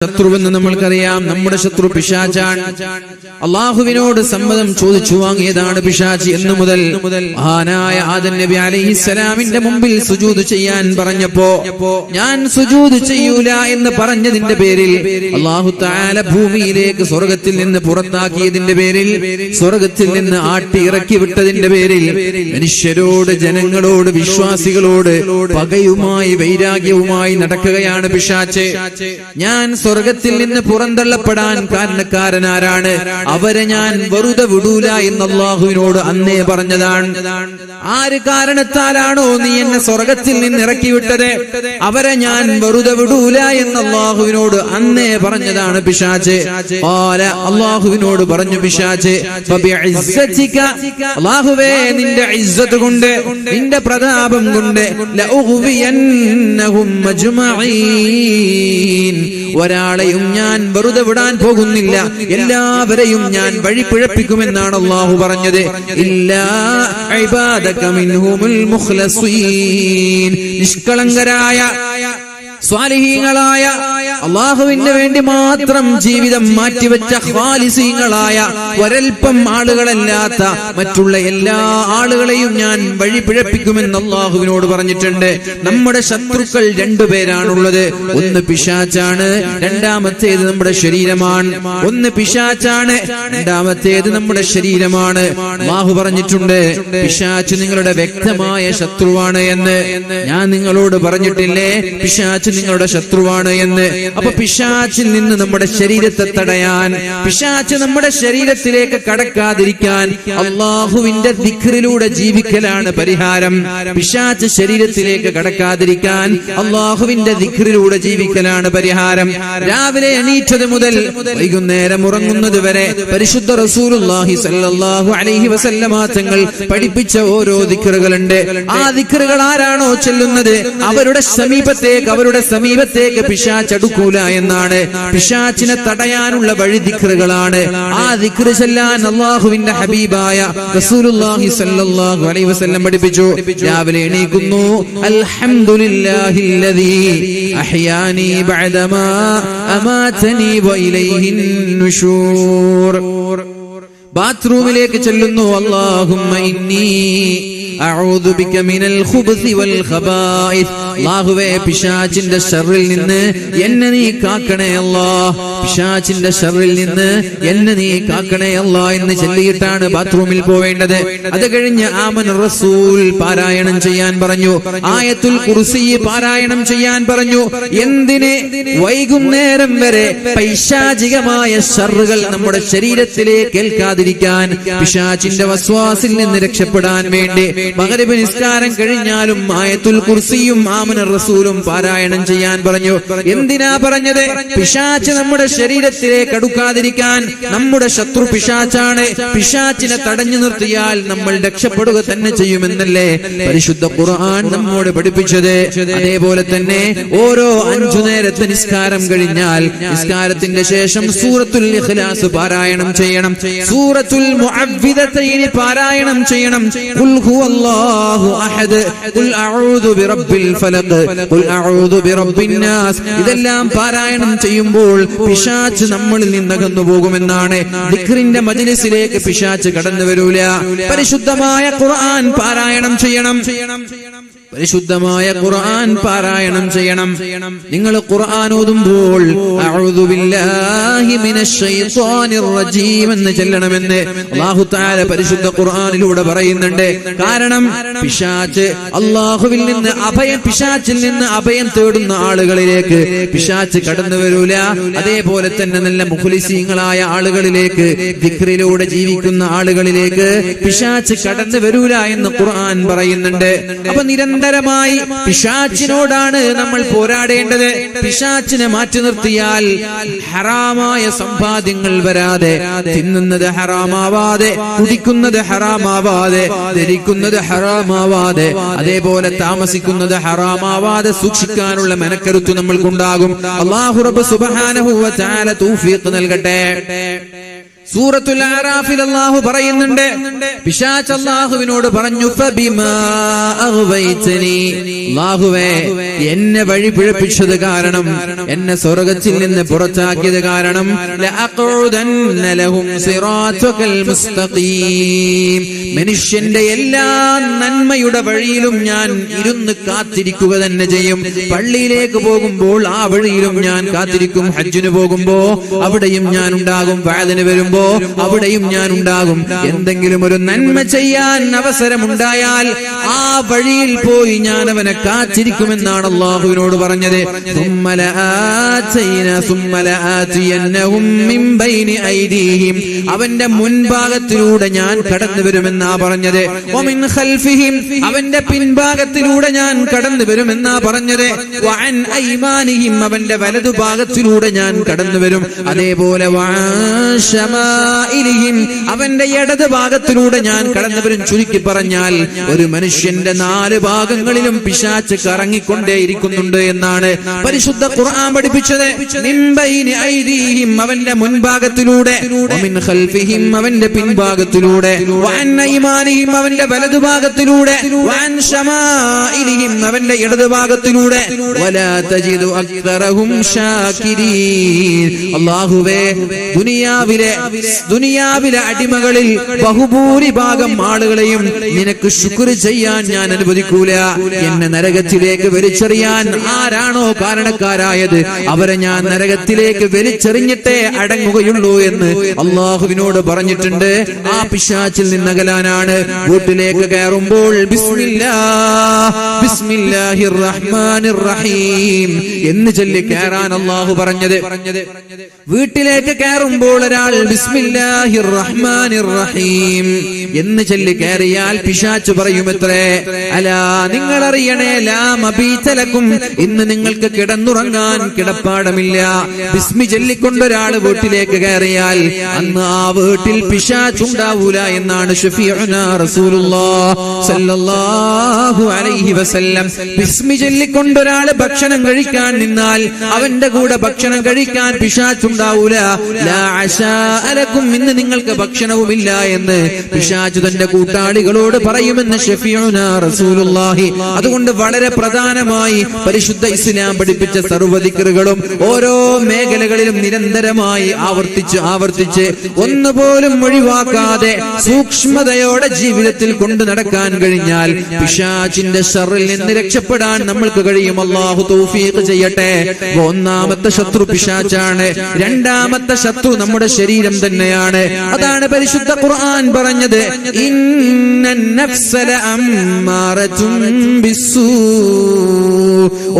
ശത്രുവെന്ന് നമ്മൾക്കറിയാം. നമ്മുടെ ശത്രു പിശാചാണ്. അള്ളാഹുവിനോട് സമ്മതം ചോദിച്ചു വാങ്ങിയതാണ് പിശാച്. എന്നു മുതൽ മഹാനായ ആദം നബി അലൈഹിസ്സലാമിന്റെ മുമ്പിൽ സുജൂദ് ചെയ്യാൻ പറഞ്ഞപ്പോ ഞാൻ സുജൂദ് ചെയ്യൂല എന്ന് പറഞ്ഞതിന്റെ പേരിൽ അല്ലാഹു തആല ഭൂമിയിലേക്ക് സ്വർഗ്ഗത്തിൽ നിന്ന് പുറത്താക്കിയതിന്റെ പേരിൽ, സ്വർഗ്ഗത്തിൽ നിന്ന് ആട്ടി ഇറക്കി വിട്ടതിന്റെ പേരിൽ മനുഷ്യരോട്, ജനങ്ങളോട്, വിശ്വാസികളോട് പകയുമായി വൈരാഗ്യവുമായി നടക്കുകയാണ് പിശാച്. ഞാൻ സ്വർഗത്തിൽ നിന്ന് പുറന്തള്ളപ്പെടാൻ കാരണക്കാരനാരാണ്? അവരെ ഞാൻ വെറുതെ വിടൂല എന്ന് അല്ലാഹുവിനോട് അന്നേ പറഞ്ഞതാണ്. ആര് കാരണത്താലാണോ നീ എന്നെ സ്വർഗത്തിൽ നിന്ന് ഇറക്കി വിട്ടത്, അവരെ ഞാൻ വെറുതെ വിടൂല എന്ന് അല്ലാഹുവിനോട് അന്നേ പറഞ്ഞതാണ് പിശാച്. അല്ലാഹുവിനോട് പറഞ്ഞു പിശാച്, അല്ലാഹുവേ നിന്റെ ഇസ്സത്ത് കൊണ്ട്, നിന്റെ പ്രതാപം കൊണ്ട് ലഉഗ്വിയന്നഹും അജ്മഈൻ, ഒരാളെയും ഞാൻ വെറുതെ വിടാൻ പോകുന്നില്ല, എല്ലാവരെയും ഞാൻ വഴിപിഴപ്പിക്കുമെന്നാണ് അല്ലാഹു പറഞ്ഞത്. ഇല്ലാ ഇബാദക മിൻഹുൽ മുഖ്ലസീൻ, നിഷ്കളങ്കരായ സ്വാലിഹീങ്ങളായ, അള്ളാഹുവിന് വേണ്ടി മാത്രം ജീവിതം മാറ്റിവെച്ച ഖാലിസീങ്ങളായ ഒരൽപ്പം ആളുകളല്ലാത്ത മറ്റുള്ള എല്ലാ ആളുകളെയും ഞാൻ വഴി പിഴപ്പിക്കുമെന്ന് അള്ളാഹുവിനോട് പറഞ്ഞിട്ടുണ്ട്. നമ്മുടെ ശത്രുക്കൾ രണ്ടുപേരാണുള്ളത്. ഒന്ന് പിശാചാണ്, രണ്ടാമത്തേത് നമ്മുടെ ശരീരമാണ്. ഒന്ന് പിശാചാണ്, രണ്ടാമത്തേത് നമ്മുടെ ശരീരമാണ്. അള്ളാഹു പറഞ്ഞിട്ടുണ്ട് പിശാച് നിങ്ങളുടെ വ്യക്തമായ ശത്രുവാണ് എന്ന്. ഞാൻ നിങ്ങളോട് പറഞ്ഞിട്ടില്ലേ പിശാച് നിങ്ങളുടെ ശത്രുവാണ് എന്ന്? അപ്പൊ പിശാചിൽ നിന്ന് നമ്മുടെ ശരീരത്തെ തടയാൻ, പിശാച് നമ്മുടെ ശരീരത്തിലേക്ക് കടക്കാതിരിക്കാൻ അള്ളാഹുവിന്റെ ദിക്റിലൂടെ ജീവിക്കലാണ് പരിഹാരം. പിശാച് ശരീരത്തിലേക്ക് കടക്കാതിരിക്കാൻ അള്ളാഹുവിന്റെ ദിക്റിലൂടെ ജീവിക്കലാണ് പരിഹാരം. രാവിലെ എണീറ്റത് മുതൽ വൈകുന്നേരം ഉറങ്ങുന്നത് വരെ പരിശുദ്ധ റസൂലുള്ളാഹി സ്വല്ലല്ലാഹു അലൈഹി വസല്ലമ തങ്ങൾ പഠിപ്പിച്ച ഓരോ ദിക്റുകളുണ്ട്. ആ ദിക്റുകൾ ആരാണോ ചൊല്ലുന്നത് അവരുടെ സമീപത്തേക്ക് പിശാച് അടുക്കൂല എന്നാണ്. പിശാചിനെ തടയാനുള്ള വഴി ദിക്റുകളാണ്. ആ ദിക്റ് ചൊല്ലാൻ അല്ലാഹുവിന്റെ ഹബീബായ റസൂലുള്ളാഹി സ്വല്ലല്ലാഹു അലൈഹി വസല്ലം പഠിപ്പിച്ചു. രാവിലെ എണീക്കുന്നു, അൽഹംദുലില്ലാഹില്ലദീ അഹ്യാനി ബഅദമാ അമാതനി വഇലൈഹിൻ നുശൂർ. ബാത്റൂമിലേക്ക് ചെല്ലുന്നു, അല്ലാഹുമ്മ ഇന്നി അഊദു ബിക മിനൽ ഖുബ്സി വൽ ഖബായിസ്, അല്ലാഹുവേ പിശാചിന്റെ ശർറിൽ നിന്ന് എന്നെ നീ കാക്കണേ അല്ലാഹ്, പിശാചിന്റെ ശർറിൽ നിന്ന് എന്നെ നീ കാക്കണേ അല്ലാഹ് എന്ന് ചൊല്ലിയിട്ടാണ് ബാത്റൂമിൽ പോവേണ്ടത്. അത് കഴിഞ്ഞ് ആമന റസൂൽ പാരായണം ചെയ്യാൻ പറഞ്ഞു, ആയത്തുൽ കുർസി പാരായണം ചെയ്യാൻ പറഞ്ഞു. എന്തിന്? വൈകുന്നേരം വരെ പൈശാചികമായ ശർറുകൾ നമ്മുടെ ശരീരത്തിലേക്ക് ഏൽക്കാതിരിക്കാൻ, പിശാചിന്റെ വസ്വാസിൽ നിന്ന് രക്ഷപ്പെടാൻ വേണ്ടി മഗ്രിബ് നിസ്കാരം കഴിഞ്ഞാലും ആയത്തുൽ കുർസിയും ആമന റസൂലും പാരായണം ചെയ്യാൻ പറഞ്ഞു. എന്തിനാ പറഞ്ഞത്? പിശാച് നമ്മുടെ ശരീരത്തിലേക്ക് അടുക്കാതിരിക്കാൻ. നമ്മുടെ ശത്രു പിശാചാണ്. പിശാചിനെ തടഞ്ഞു നിർത്തിയാൽ നമ്മൾ രക്ഷപ്പെടുക തന്നെ ചെയ്യുമെന്നല്ലേ പരിശുദ്ധ ഖുർആൻ നമ്മോട് പഠിപ്പിച്ചത്. അതേപോലെ തന്നെ ഓരോ 5 നേരത്തെ നിസ്കാരം കഴിഞ്ഞാൽ നിസ്കാരത്തിന്റെ ശേഷം സൂറത്തുൽ ഇഖ്ലാസ് പാരായണം ചെയ്യണം, സൂറത്തുൽ മുഅവ്വിദതൈൻ പാരായണം ചെയ്യണം, ഖുൽ ഹുവല്ലാഹു അഹദ്, ഖുൽ അഊദു ബിറബ്ബിൽ ഫലഖ്, ഖുൽ അഊദു ബിറബ്ബിൻ നാസ്. ഇതെല്ലാം പാരായണം ചെയ്യുമ്പോൾ പിശാച് നമ്മളിൽ നിന്ന് അകന്നു പോകുമെന്നാണ്. ദിക്റിന്റെ മജ്ലിസിലേക്ക് പിശാച് കടന്നു വരൂല. പരിശുദ്ധമായ ഖുർആൻ പാരായണം ചെയ്യണം, പരിശുദ്ധമായ ഖുർആൻ പാരായണം ചെയ്യണം. നിങ്ങൾ ഖുർആൻ ഓതുമ്പോൾ അഊദു ബില്ലാഹി മിനശ് ശൈത്വാനിർ റജീം എന്ന് ചൊല്ലണമെന്ന് അല്ലാഹു തആല പരിശുദ്ധ ഖുർആനിലൂടെ പറയുന്നുണ്ട്. കാരണം പിശാച് അല്ലാഹുവിൽ നിന്ന് പിശാചിൽ നിന്ന് അഭയം തേടുന്ന ആളുകളിലേക്ക് പിശാച് കടന്നു വരൂല. അതേപോലെ തന്നെ നല്ല മുഖ്ലിസീങ്ങളായ ആളുകളിലേക്ക്, ദിക്റിലൂടെ ജീവിക്കുന്ന ആളുകളിലേക്ക് പിശാച് കടന്നു വരൂല എന്ന് ഖുർആൻ പറയുന്നുണ്ട്. അപ്പൊ നിരന്തരമായി പിശാചിനോടാണ് നമ്മൾ പോരാടേണ്ടത്. പിശാചിനെ മാറ്റി നിർത്തിയാൽ ഹറാമായ സമ്പാദ്യങ്ങൾ വരാതെ, തിന്നുന്നത് ഹറാമാവാതെ, കുടിക്കുന്നത് ഹറാമാവാതെ, ധരിക്കുന്നത് ഹറാമാവാതെ, അതേപോലെ താമസിക്കുന്നത് ഹറാമാവാതെ സൂക്ഷിക്കാനുള്ള മനക്കരുത്ത് നമ്മൾക്കുണ്ടാകും. അല്ലാഹു റബ്ബ് സുബ്ഹാനഹു വ തആല തൗഫീഖ് നൽകട്ടെ. സൂറത്തുൽ അറാഫിൽ അല്ലാഹു പറയുന്നുണ്ട്, പിശാച് അല്ലാഹുവിനോട് പറഞ്ഞു, ഫബിമാ അഗ്വൈതനി, അല്ലാഹുവേ എന്നെ വഴി പിഴപ്പിച്ചത് കാരണം, എന്നെ സ്വർഗ്ഗത്തിൽ നിന്ന് പുറത്താക്കിയത് കാരണം, ലഅഖഉദന്ന ലഹും സിറാത്തകൽ മുസ്തഖീം, മനുഷ്യന്റെ എല്ലാ നന്മയുടെ വഴിയിലും ഞാൻ ഇരുന്ന് കാത്തിരിക്കുക തന്നെ ചെയ്യും. പള്ളിയിലേക്ക് പോകുമ്പോൾ ആ വഴിയിലും ഞാൻ കാത്തിരിക്കും, ഹജ്ജിന് പോകുമ്പോ അവിടെയും ഞാൻ ഉണ്ടാകും, വഅദിന് വരുമ്പോ അവിടെയും ഞാൻ ഉണ്ടാകും. എന്തെങ്കിലും ഒരു നന്മ ചെയ്യാൻ അവസരമുണ്ടായാൽ ആ വഴിയിൽ പോയി ഞാൻ അവനെ കാത്തിരിക്കുമെന്നാണ് അല്ലാഹുവിനോട് പറഞ്ഞത്. അവന്റെ മുൻഭാഗത്തിലൂടെ ഞാൻ കടന്നു വരുമെന്നാ പറഞ്ഞത്. വമിൻ ഖൽഫിഹിം, അവന്റെ പിൻഭാഗത്തിലൂടെ ഞാൻ കടന്നു വരുമെന്നാ പറഞ്ഞത്. വഅൻ ഐമാനിഹിം, അവന്റെ വലതുഭാഗത്തിലൂടെ ഞാൻ കടന്നു വരും. അതേപോലെ അവന്റെ ഇടത് ഭാഗത്തിലൂടെ ഞാൻ കടന്നു വരും. ചുരുക്കി പറഞ്ഞാൽ ഒരു മനുഷ്യന്റെ 4 ഭാഗങ്ങളിലും പിശാച് കറങ്ങിക്കൊണ്ടേയിരിക്കുന്നുണ്ട് എന്നാണ് പരിശുദ്ധ ഖുർആൻ പഠിപ്പിച്ചത്. മിൻ ബൈനി ഐദീഹിം, അവന്റെ മുൻഭാഗത്തിലൂടെ, വമിൻ ഖൽഫിഹിം, അവന്റെ പിൻഭാഗത്തിലൂടെ, വഅൻ ഐമാനിഹിം, അവന്റെ വലതുഭാഗത്തിലൂടെ, വഅൻ ശമാഇലിഹിം, അവന്റെ ഇടത് ഭാഗത്തിലൂടെ. വലാ തജിദു അക്തറഹും ശാകിരീൻ, അല്ലാഹുവേ ദുനിയാവിലെ അടിമകളിൽ ബഹുഭൂരിഭാഗം ആളുകളെയും നിനക്ക് ശുക്ർ ചെയ്യാൻ ഞാൻ അനുവദിക്കൂല. എന്നെ നരകത്തിലേക്ക് വലിച്ചെറിയാൻ ആരാണോ കാരണക്കാരായത് അവരെ ഞാൻ നരകത്തിലേക്ക് വലിച്ചെറിഞ്ഞിട്ടേ അടങ്ങുകയുള്ളൂ എന്ന് അല്ലാഹുവിനോട് പറഞ്ഞിട്ടുണ്ട്. ആ പിശാചിൽ നിന്നകലാനാണ് വീട്ടിലേക്ക് കയറുമ്പോൾ ബിസ്മില്ലാഹിർ റഹ്മാനിർ റഹീം എന്ന് ചൊല്ലി കയറാൻ അല്ലാഹു പറഞ്ഞത്. വീട്ടിലേക്ക് കയറുമ്പോൾ ഒരാൾ ബിസ്മില്ലാഹിർ റഹ്മാനിർ റഹീം എന്ന് ചൊല്ലി കയറിയാൽ പിശാച് പറയുമത്രേ, അലാ നിങ്ങൾ അറിയണേ, ലാ മബീത ലക്കും, ഇന്ന് നിങ്ങൾക്ക് കിടന്നുറങ്ങാൻ കിടപ്പാടമില്ല. ബിസ്മി ചൊല്ലിക്കൊണ്ടൊരാൾ വീട്ടിലേക്ക് കയറിയാൽ അന്ന് ആ വീട്ടിൽ പിശാച് ഉണ്ടാവൂല എന്നാണ് ശഫീഉനാ റസൂലുള്ളാഹി സ്വല്ലല്ലാഹു അലൈഹി വസല്ലം. ബിസ്മി ചൊല്ലിക്കൊണ്ടൊരാൾ ഭക്ഷണം കഴിക്കാൻ നിന്നാൽ അവന്റെ കൂടെ ഭക്ഷണം കഴിക്കാൻ പിശാച് ഉണ്ടാവൂല. ലാ അശാ ലക്കും, ഇന്ന് നിങ്ങൾക്ക് ഭക്ഷണവുമില്ല എന്ന് പിശാച് തന്റെ കൂട്ടാളികളോട് പറയുമെന്ന് ശഫീഉനാ റസൂലുള്ളാഹി. അതുകൊണ്ട് വളരെ പ്രധാനമായി പരിശുദ്ധ ഇസ്ലാം പഠിപ്പിച്ച സർവ്വ ദിക്റുകളും ഓരോ മേഖലകളിലും നിരന്തരമായി ആവർത്തിച്ച് ഒന്നുപോലും ഒഴിവാക്കാതെ സൂക്ഷ്മതയോടെ ജീവിതത്തിൽ കൊണ്ടു നടക്കാൻ കഴിഞ്ഞാൽ പിശാചിന്റെ ശർറിൽ നിന്ന് രക്ഷപ്പെടാൻ നമ്മൾക്ക് കഴിയും. അല്ലാഹു തൗഫീഖ് ചെയ്യട്ടെ. ഒന്നാമത്തെ ശത്രു പിശാചാണ്, രണ്ടാമത്തെ ശത്രു നമ്മുടെ ശരീരം തന്നെയാണ്. അതാണ് പരിശുദ്ധ ഖുർആൻ പറഞ്ഞത്, ഇന്നൻ നഫ്സ ലഅമ്മാറതുൻ ബിസ്സൂ.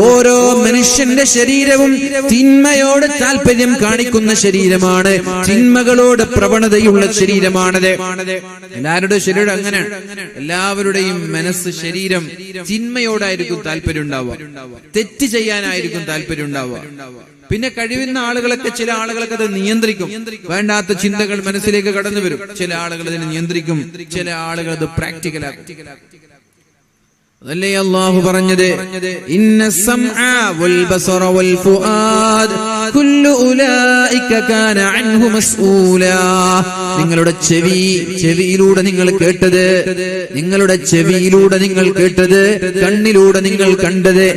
ഓരോ മനുഷ്യന്റെ ശരീരവും തിന്മയോട് താല്പര്യം കാണിക്കുന്ന ശരീരമാണ്, തിന്മകളോട് പ്രവണതയുള്ള ശരീരമാണത്. എല്ലാവരുടെ ശരീരം അങ്ങനെയാണ്. എല്ലാവരുടെയും മനസ്സ്, ശരീരം തിന്മയോടായിരിക്കും താല്പര്യം ഉണ്ടാവുക, തെറ്റ് ചെയ്യാനായിരിക്കും താല്പര്യം ഉണ്ടാവുക. പിന്നെ കഴിയുന്ന ആളുകളൊക്കെ, ചില ആളുകളൊക്കെ അത് നിയന്ത്രിക്കും. വേണ്ടാത്ത ചിന്തകൾ മനസ്സിലേക്ക് കടന്നു വരും. ചില ആളുകൾ അതിനെ നിയന്ത്രിക്കും, ചില ആളുകൾ അത് പ്രാക്ടിക്കലാക്കും. അതല്ലേ അല്ലാഹു പറഞ്ഞത്, ഇന്ന സമഅ വൽ ബസറ വൽ ഫുആദ് കുല്ലു ഉലൈക കാന അൻഹു മസ്ഊലാ. നിങ്ങളുടെ ചെവിയിലൂടെ നിങ്ങൾ കേട്ടത്, നിങ്ങളുടെ ചെവിയിലൂടെ നിങ്ങൾ കേട്ടത്, കണ്ണിലൂടെ നിങ്ങൾ കണ്ടത്,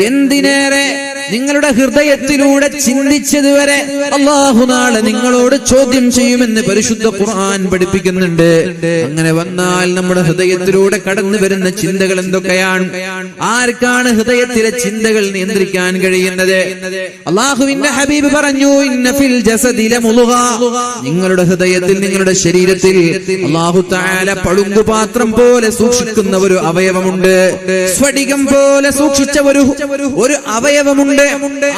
എന്തിനേറെ നിങ്ങളുടെ ഹൃദയത്തിലൂടെ ചിന്തിച്ചത് വരെ അല്ലാഹു നാളെ നിങ്ങളോട് ചോദ്യം ചെയ്യുമെന്ന് പരിശുദ്ധ ഖുർആൻ പഠിപ്പിക്കുന്നുണ്ട്. അങ്ങനെ വന്നാൽ നമ്മുടെ ഹൃദയത്തിലൂടെ കടന്നു വരുന്ന ചിന്തകൾ എന്തൊക്കെയാണ്? ആർക്കാണ് ഹൃദയത്തിലെ ചിന്തകൾ നിയന്ത്രിക്കാൻ കഴിയുന്നത്? അല്ലാഹുവിന്റെ ഹബീബ് പറഞ്ഞു, ഇന്ന ഫിൽ ജസദി ലമുദ്ഗ. നിങ്ങളുടെ ഹൃദയത്തിൽ, നിങ്ങളുടെ ശരീരത്തിൽ അല്ലാഹു തആല പളുങ്കുപാത്രം പോലെ സൂക്ഷിക്കുന്ന ഒരു അവയവമുണ്ട്. സ്ഫടികം പോലെ സൂക്ഷിച്ച ഒരു അവയവമുണ്ട്.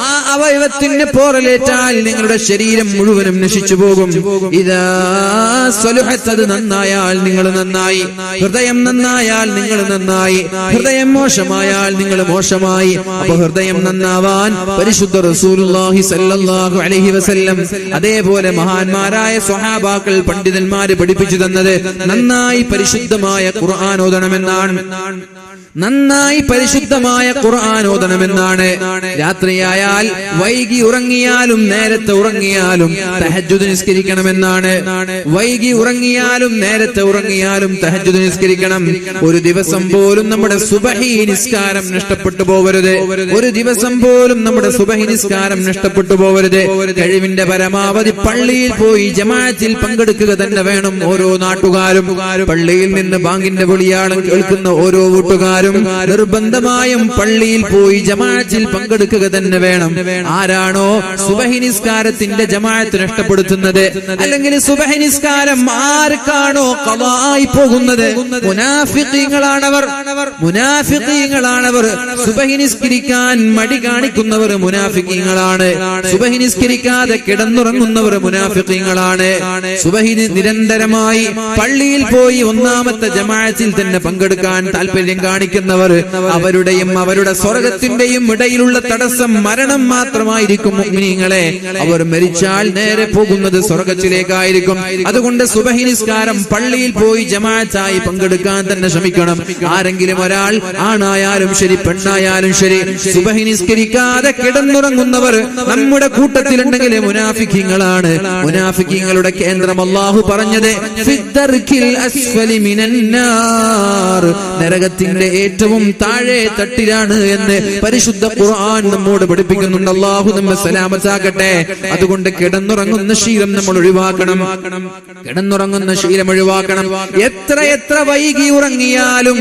ആ അവയവത്തിന് പോറലേറ്റാൽ നിങ്ങളുടെ ശരീരം മുഴുവനും നശിച്ചു പോകും. ഇദാ സ്വലുഹത്, അത് നന്നായാൽ നിങ്ങൾ നന്നായി. ഹൃദയം നന്നായാൽ നിങ്ങൾ നന്നായി. ഹൃദയം മോശമായാൽ നിങ്ങൾ മോശമായി. അപ്പൊ ഹൃദയം നന്നാവാൻ പരിശുദ്ധ റസൂലുള്ളാഹി സ്വല്ലല്ലാഹു അലൈഹി വസല്ലം, അതേപോലെ മഹാന്മാരായ സ്വഹാബാക്കൾ, പണ്ഡിതന്മാര് പഠിപ്പിച്ചു തന്നത് നന്നായി പരിശുദ്ധമായ ഖുർആൻ ഓതണമെന്നാണ്. നന്നായി പരിശുദ്ധമായ ഖുർആൻ ഓതണമെന്നാണ്. രാത്രിയായാൽ വൈകി ഉറങ്ങിയാലും നേരത്തെ ഉറങ്ങിയാലും തഹജ്ജുദ് നിസ്കരിക്കണമെന്നാണ്. വൈകി ഉറങ്ങിയാലും നേരത്തെ ഉറങ്ങിയാലും തഹജ്ജുദ് നിസ്കരിക്കണം. ഒരു ദിവസം പോലും നമ്മുടെ സുബഹി നിസ്കാരം നഷ്ടപ്പെട്ടു പോവരുത്. ഒരു ദിവസം പോലും നമ്മുടെ സുബഹി നിസ്കാരം നഷ്ടപ്പെട്ടു പോവരുത്. കഴിവിന്റെ പരമാവധി പള്ളിയിൽ പോയി ജമാഅത്തിൽ പങ്കെടുക്കുക തന്നെ വേണം. ഓരോ നാട്ടുകാരും പള്ളിയിൽ നിന്ന് ബാങ്കിന്റെ വിളിയാളം കേൾക്കുന്ന ഓരോ വീട്ടുകാരും നിർബന്ധമായും പള്ളിയിൽ പോയി ജമാഅത്തിൽ പങ്കെടുക്കുക തന്നെ വേണം. ആരാണോ സുബഹി നിസ്കാരത്തിന്റെ ജമാഅത്ത് നഷ്ടപ്പെടുത്തുന്നത്, അല്ലെങ്കിൽ സുബഹി നിസ്കാരം ആർക്കാണോ ഖളായി പോകുന്നത്, മുനാഫിഖീങ്ങളാണവർ. സുബഹി നിസ്കരിക്കാൻ മടി കാണിക്കുന്നവർ മുനാഫിഖീങ്ങളാണ്. സുബഹി നിസ്കരിക്കാതെ കിടന്നുറങ്ങുന്നവർ മുനാഫിഖീങ്ങളാണ്. സുബഹി നിരന്തരമായി പള്ളിയിൽ പോയി ഒന്നാമത്തെ ജമാഅത്തിൽ തന്നെ പങ്കെടുക്കാൻ താല്പര്യം കാണിക്കുന്നവർ, അവരുടെയും അവരുടെ സ്വർഗത്തിന്റെയും ഇടയിലുള്ള തടസ്സം മരണം മാത്രമായിരിക്കും. മുഅ്മിനീങ്ങളെ, അവർ മരിച്ചാൽ നേരെ പോകുന്നത് സ്വർഗത്തിലേക്കായിരിക്കും. അതുകൊണ്ട് സുബഹി നിസ്കാരം പള്ളിയിൽ പോയി ജമാഅത്തായി പങ്കെടുക്കാൻ തന്നെ ശ്രമിക്കണം. ആരെങ്കിലും ഒരാൾ, ആണായാലും ശരി പെണ്ണായാലും ശരി, സുബഹി നിസ്കരിക്കാതെ കിടന്നുറങ്ങുന്നവർ നമ്മുടെ കൂട്ടത്തിലുണ്ടെങ്കിൽ മുനാഫിഖീങ്ങളാണ്. മുനാഫിഖീങ്ങളുടെ കേന്ദ്രം അല്ലാഹു പറഞ്ഞത് ഫിദ്ദർക്കിൽ അസ്ഫലി മിനന്നാർ, നരകത്തിന്റെ ഏറ്റവും താഴെ തട്ടിലാണ് എന്ന് പരിശുദ്ധ ഖുർആൻ നമ്മോട് പഠിപ്പിക്കുന്നുണ്ട്. അല്ലാഹു നമ്മെ സലാമത്താക്കട്ടെ. അതുകൊണ്ട് കിടന്നുറങ്ങുന്ന ശീലം നമ്മൾ ഒഴിവാക്കണം. കിടന്നുറങ്ങുന്ന ശീലം ഒഴിവാക്കണം. എത്ര വൈകി ഉറങ്ങിയാലും,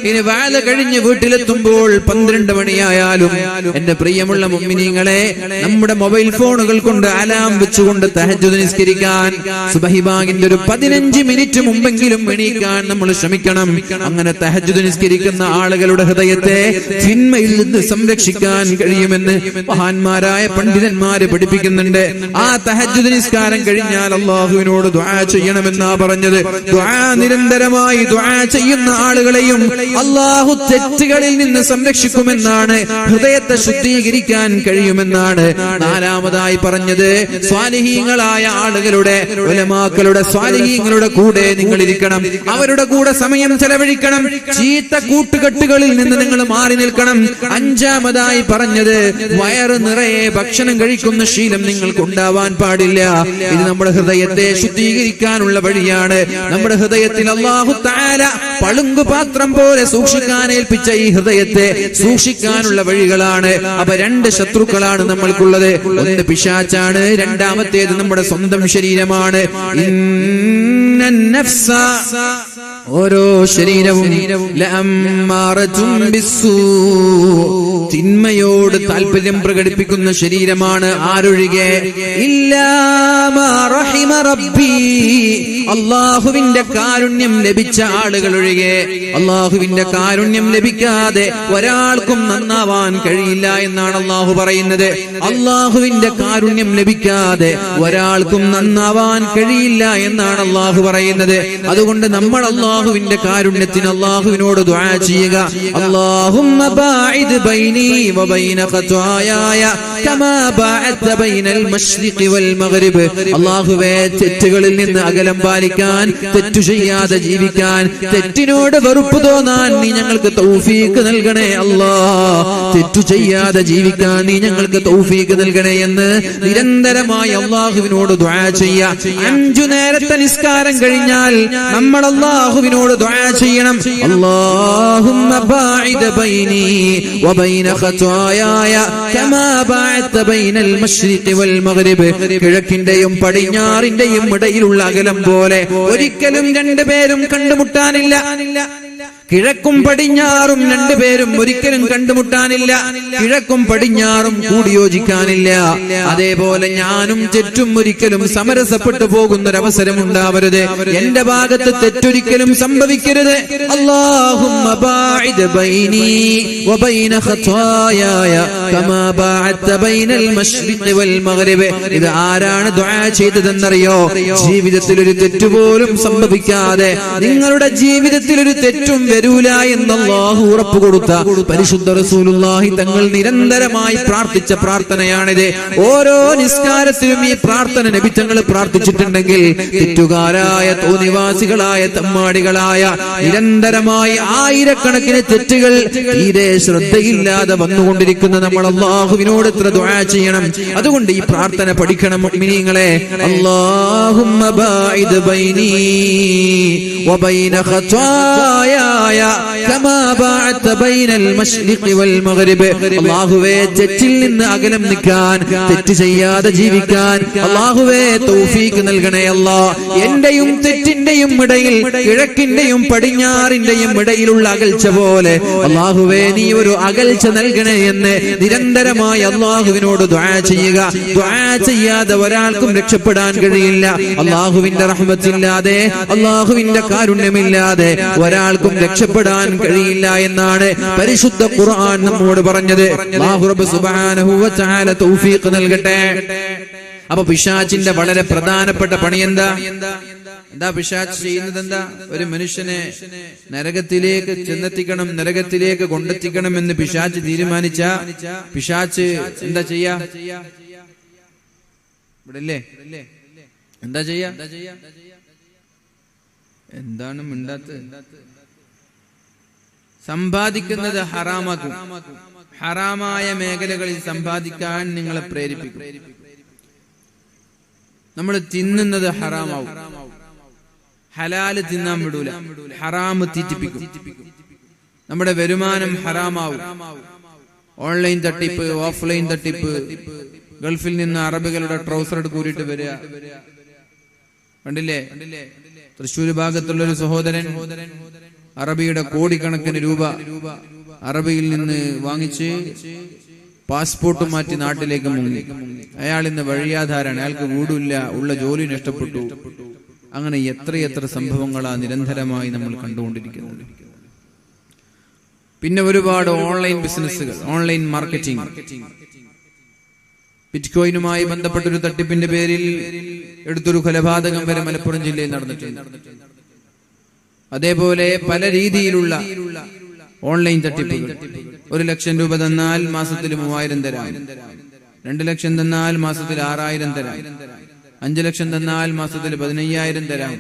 ഇനി വാല കഴിഞ്ഞ് വീട്ടിലെത്തുമ്പോൾ 12 മണിയായാലും, എന്റെ പ്രിയമുള്ള മുഅ്മിനീങ്ങളെ, നമ്മുടെ മൊബൈൽ ഫോണുകൾ കൊണ്ട് അലാം വെച്ചുകൊണ്ട് തഹജ്ജുദ് നിസ്കരിക്കാൻ സുബഹി ബാങ്കിന്റെ ഒരു 15 മിനിറ്റ് മുമ്പെങ്കിലും എണീക്കാൻ നമ്മൾ ശ്രമിക്കണം. അങ്ങനെ തഹജ്ജുദ് നിസ്കരിക്കുന്ന ആളുകളുടെ ഹൃദയത്തെ തിന്മയിൽ നിന്ന് സംരക്ഷിക്കാൻ കഴിയുമെന്ന് മഹാന്മാരായ പണ്ഡിതന്മാര് പഠിപ്പിക്കുന്നുണ്ട്. ആ തഹജ്ജുദ് നിസ്കാരം കഴിഞ്ഞാൽ അല്ലാഹുവിനോട് ദുആ ചെയ്യണമെന്നാ പറഞ്ഞത്. ദുആ നിരന്തരമായി ദുആ ചെയ്യുന്ന ആളുകളെയും അല്ലാഹു തെറ്റുകളിൽ നിന്ന് സംരക്ഷിക്കുമെന്നാണ്, ഹൃദയത്തെ ശുദ്ധീകരിക്കാൻ കഴിയുമെന്നാണ്. നാലാമതായി പറഞ്ഞത് സ്വാലിഹീങ്ങളായ ആളുകളുടെ, ഉലമാക്കളുടെ, സ്വാലിഹീങ്ങളുടെ കൂടെ നിങ്ങൾ ഇരിക്കണം. അവരുടെ കൂടെ സമയം ചെലവഴിക്കണം. ചീത്ത കൂട്ടുകെട്ടുകളിൽ നിന്ന് നിങ്ങൾ മാറി നിൽക്കണം. അഞ്ചാമതായി പറഞ്ഞത് വയറ് നിറയെ ഭക്ഷണം കഴിക്കുന്ന ശീലം നിങ്ങൾക്ക് ഉണ്ടാവാൻ പാടില്ല. ഇത് നമ്മുടെ ഹൃദയത്തെ ശുദ്ധീകരിക്കാനുള്ള വഴിയാണ്. നമ്മുടെ ഹൃദയത്തിൽ അല്ലാഹു തആല പളുങ്കുപാത്രം പോലെ സൂക്ഷിക്കാൻ ഏൽപ്പിച്ച ഈ ഹൃദയത്തെ സൂക്ഷിക്കാനുള്ള വഴികളാണ്. അപ്പൊ 2 ശത്രുക്കളാണ് നമ്മൾക്കുള്ളത്. ഒന്ന് പിശാചാണ്, രണ്ടാമത്തേത് നമ്മുടെ സ്വന്തം ശരീരമാണ്. ഇന്നൻ നഫ്സ, ഓരോ ശരീരവും ലഅമ്മാറതും ബിസ്സൂ, തിന്മയോട് താല്പര്യം പ്രകടിപ്പിക്കുന്ന ശരീരമാണ്. ആരൊഴികെ? ഇല്ലാ മാ റഹിമ റബ്ബി, അല്ലാഹുവിന്റെ കാരുണ്യം ലഭിച്ച ആളുകൾ ഒഴികെ. അല്ലാഹുവിന്റെ കാരുണ്യം ലഭിക്കാതെ ഒരാൾക്കും നന്നാവാൻ കഴിയില്ല എന്നാണ് അല്ലാഹു പറയുന്നത്. അല്ലാഹുവിന്റെ കാരുണ്യം ലഭിക്കാതെ ഒരാൾക്കും നന്നാവാൻ കഴിയില്ല എന്നാണ് അല്ലാഹു പറയുന്നത്. അതുകൊണ്ട് നമ്മൾ അല്ലാഹുവിന്റെ കാരുണ്യത്തിന് അല്ലാഹുവിനോട് ദുആ ചെയ്യുക. അല്ലാഹുമ്മ ബാഇദ് ബൈനി വബൈന ഖത്വായായ കമാ ബഅഅത ബൈനൽ മശ്രിഖി വൽ മഗ്രിബ്. അല്ലാഹുവേ, തെറ്റുകളിൽ നിന്ന് അകലം പാലിക്കാൻ, തെറ്റു ചെയ്യാതെ ജീവിക്കാൻ, തെറ്റിനോട് വെറുപ്പ് തോന്നാൻ നീ ഞങ്ങൾക്ക് തൗഫീഖ് നൽകണേ അല്ലാഹ്. തെറ്റു ചെയ്യാതെ ജീവിക്കാൻ നീ ഞങ്ങൾക്ക് തൗഫീഖ് നൽകണേ എന്ന് നിരന്തരമായി അല്ലാഹുവിനോട് ദുആ ചെയ്യുക. 5 നേരത്തെ നിസ്കാരം കഴിഞ്ഞാൽ നമ്മൾ അല്ലാഹുവിനോട് ദുആ ചെയ്യണം. അല്ലാഹുമ്മ ബാഇദ് ബൈനി വബൈന ഖത്വായായ കമാ ബഅഅത ബൈനൽ മശ്രിഖി വൽ മഗ്രിബ്. കിഴക്കിന്റെയും പടിഞ്ഞാറിന്റെയും ഇടയിലുള്ള അകലം പോലെ ഒരിക്കലും 2 പേരും കണ്ടുമുട്ടാനില്ല. കിഴക്കും പടിഞ്ഞാറും 2 പേരും ഒരിക്കലും കണ്ടുമുട്ടാനില്ല. കിഴക്കും പടിഞ്ഞാറും കൂടിയോജിക്കാനില്ല. അതേപോലെ ഞാനും തെറ്റും ഒരിക്കലും സമരസപ്പെട്ടു പോകുന്നൊരവസരം ഉണ്ടാവരുത്. എന്റെ ഭാഗത്ത് തെറ്റൊരിക്കലും സംഭവിക്കരുത്. അല്ലാഹുമ്മ ബാഇദ് ബൈനി വബൈന ഖത്വായായ കമാ ബഅഅത ബൈനൽ മശ്രിഖി വൽ മഗ്രിബ്. ഇത് ആരാണ് ദുആ ചെയ്തതെന്നറിയോ? ജീവിതത്തിൽ ഒരു തെറ്റുപോലും സംഭവിക്കാതെ, നിങ്ങളുടെ ജീവിതത്തിൽ ഒരു തെറ്റും വരൂല എന്ന് അല്ലാഹു ഉറപ്പ് കൊടുത്ത പരിശുദ്ധ റസൂലുള്ളാഹി തങ്ങൾ നിരന്തരമായി പ്രാർത്ഥിച്ച പ്രാർത്ഥനയാണിത്. ഓരോ നിസ്കാരത്തിലും ഈ പ്രാർത്ഥന നബി തങ്ങൾ പ്രാർത്ഥിച്ചിട്ടുണ്ടെങ്കിൽ തെറ്റുകാരായ തോന്നിവാസികളായ തമ്മാടികളായ നിരന്തരമായി ആയിരക്കണക്കിന് തെറ്റുകൾ തീരെ ശ്രദ്ധയില്ലാതെ വന്നുകൊണ്ടിരിക്കുന്ന നമ്മൾ അല്ലാഹുവിനോട് എത്ര ദുആ ചെയ്യണം. അതുകൊണ്ട് ഈ പ്രാർത്ഥന പഠിക്കണം മുഅ്മിനീങ്ങളെ. അല്ലാഹുമ്മ ബാഇദ് ബൈനി വബൈന ഖതായായ കമാ ബഅഅത ബൈനൽ മശ്രിഖി വൽ മഗ്രിബ്. അല്ലാഹുവേ തെറ്റിൽ നിന്ന് അകലം നിൽക്കാൻ, തെറ്റ് ചെയ്യാതെ ജീവിക്കാൻ അല്ലാഹുവേ തൗഫീഖ് നൽകണേ അല്ലാഹ്. എന്റെയും തെറ്റിന്റെയും ഇടയിൽ, കിഴക്കിന്റെയും പടിഞ്ഞാറിന്റെയും ഇടയിലുള്ള അകൽച്ച പോലെ അല്ലാഹുവേ നീ ഒരു അകൽച്ച നൽകണേ എന്ന് നിരന്തരമായി അല്ലാഹുവിനോട് ദുആ ചെയ്യുക. ദുആ ചെയ്യാതെ ഒരാൾക്കും രക്ഷപ്പെടാൻ കഴിയില്ല. അല്ലാഹുവിന്റെ റഹ്മത്തില്ലാതെ, അല്ലാഹുവിന്റെ കാരുണ്യമില്ലാതെ ഒരാൾക്കും രക്ഷപ്പെടാൻ കഴിയില്ല എന്നാണ് പരിശുദ്ധ ഖുർആൻ നമ്മോട് പറഞ്ഞത്. അല്ലാഹു റബ്ബ് സുബ്ഹാനഹു വ തആല തൗഫീഖ് നൽകട്ടെ. അപ്പൊ പിശാചിന്റെ വളരെ പ്രധാനപ്പെട്ട പണി എന്താ? പിശാച് ചെയ്യുന്നത് എന്താ? ഒരു മനുഷ്യനെ നരകത്തിലേക്ക് ചെന്നെത്തിക്കണം, നരകത്തിലേക്ക് കൊണ്ടെത്തിക്കണം എന്ന് പിശാച് തീരുമാനിച്ച പിശാച് എന്താ ചെയ്യാ? ഇവിടെല്ലേ എന്താ ചെയ്യാ? എന്താണ് മിണ്ടാത്തത്? സമ്പാദിക്കുന്നത് ഹറാമാക്കും. ഹറാമായ മേഖലകളിൽ സമ്പാദിക്കാൻ നിങ്ങളെ പ്രേരിപ്പിക്കും. നമ്മൾ തിന്നുന്നത് ഹറാമാവും. ഹലാല് തിന്നാൻ വിടൂല, ഹറാമ് തീറ്റിപ്പിക്കും. നമ്മുടെ വരുമാനം ഹറാമാവും. ഓൺലൈൻ തട്ടിപ്പ്, ഓഫ്ലൈൻ തട്ടിപ്പ്, ഗൾഫിൽ നിന്ന് അറബികളുടെ ട്രൗസർ കൂരിട്ട് വരിക. കണ്ടില്ലേ? തൃശ്ശൂർ ഭാഗത്തുള്ളൊരു സഹോദരൻ അറബിയുടെ കോടിക്കണക്കിന് രൂപ അറബിയിൽ നിന്ന് വാങ്ങിച്ച് പാസ്പോർട്ട് മാറ്റി നാട്ടിലേക്ക് മുങ്ങി. അയാൾ ഇന്ന് വഴിയാധാരാണ്. അയാൾക്ക് വീടില്ല, ഉള്ള ജോലി നഷ്ടപ്പെട്ടു. അങ്ങനെ എത്രയെത്ര സംഭവങ്ങളാ നിരന്തരമായി നമ്മൾ കണ്ടുകൊണ്ടിരിക്കുന്നത്. പിന്നെ ഒരുപാട് ഓൺലൈൻ ബിസിനസ്സുകൾ, ഓൺലൈൻ മാർക്കറ്റിംഗ്. ബിറ്റ്കോയിനുമായി ബന്ധപ്പെട്ടൊരു തട്ടിപ്പിന്റെ പേരിൽ എടുത്തൊരു കൊലപാതകം വരെ മലപ്പുറം ജില്ലയിൽ നടന്നിട്ടുണ്ട്. അതേപോലെ പല രീതിയിലുള്ള ഓൺലൈൻ തട്ടിപ്പുകൾ. 1 ലക്ഷം രൂപ തന്നാൽ മാസത്തിൽ 3000 തരാം, 2 ലക്ഷം തന്നാൽ മാസത്തിൽ 6000 തരാം, 5 ലക്ഷം തന്നാൽ മാസത്തിൽ 15000 തരാം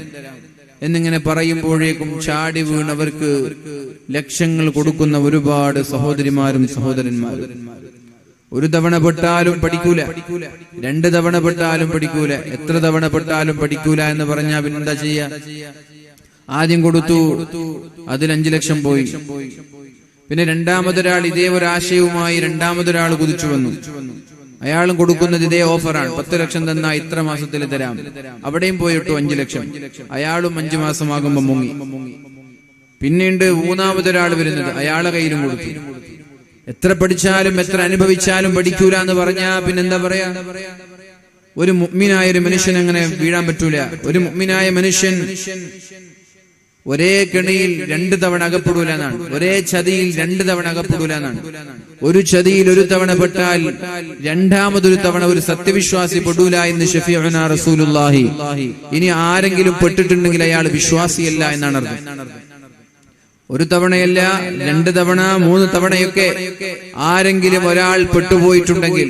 എന്നിങ്ങനെ പറയുമ്പോഴേക്കും ചാടി വീണവർക്ക് ലക്ഷങ്ങൾ കൊടുക്കുന്ന ഒരുപാട് സഹോദരിമാരും സഹോദരന്മാരും. 1 തവണ പെട്ടാലും പഠിക്കൂല, 2 തവണ പെട്ടാലും പഠിക്കൂല, എത്ര തവണ പെട്ടാലും പഠിക്കൂല എന്ന് പറഞ്ഞാൽ പിന്നെന്താ ചെയ്യാ? ആദ്യം കൊടുത്തു, അതിൽ 5 ലക്ഷം പോയി. പിന്നെ രണ്ടാമതൊരാൾ ഇതേ ഒരു ആശയവുമായി രണ്ടാമതൊരാൾ കുതിച്ചു വന്നു. അയാളും കൊടുക്കുന്നത് ഇതേ ഓഫറാണ്. 10 ലക്ഷം തന്നാ ഇത്ര മാസത്തിൽ തരാം. അവിടെയും പോയിട്ടു 5 ലക്ഷം. അയാളും 5 മാസമാകുമ്പോ മുങ്ങി. പിന്നീട് മൂന്നാമതൊരാൾ വരുന്നത്, അയാളെ കയ്യിലും കൊടുത്തു. എത്ര പഠിച്ചാലും എത്ര അനുഭവിച്ചാലും പഠിക്കൂല എന്ന് പറഞ്ഞാ പിന്നെന്താ പറയാ? ഒരു മുഅ്മിനായ ഒരു മനുഷ്യൻ അങ്ങനെ വീഴാൻ പറ്റൂല. ഒരു മുഅ്മിനായ മനുഷ്യൻ ഒരേ കെണിയിൽ 2 തവണ അകപ്പെടൂല എന്നാണ്. ഒരേ ചതിയിൽ 2 തവണ അകപ്പെടൂല എന്നാണ്. ഒരു ചതിയിൽ 1 തവണ പെട്ടാൽ രണ്ടാമതൊരു തവണ ഒരു സത്യവിശ്വാസി പെടൂല എന്ന് ശഫീഉനാ റസൂലുള്ളാഹി. ഇനി ആരെങ്കിലും പെട്ടിട്ടുണ്ടെങ്കിൽ അയാൾ വിശ്വാസിയല്ല എന്നാണ് അർത്ഥം. 1 തവണയല്ല, 2 തവണ, 3 തവണയൊക്കെ ആരെങ്കിലും ഒരാൾ പെട്ടുപോയിട്ടുണ്ടെങ്കിൽ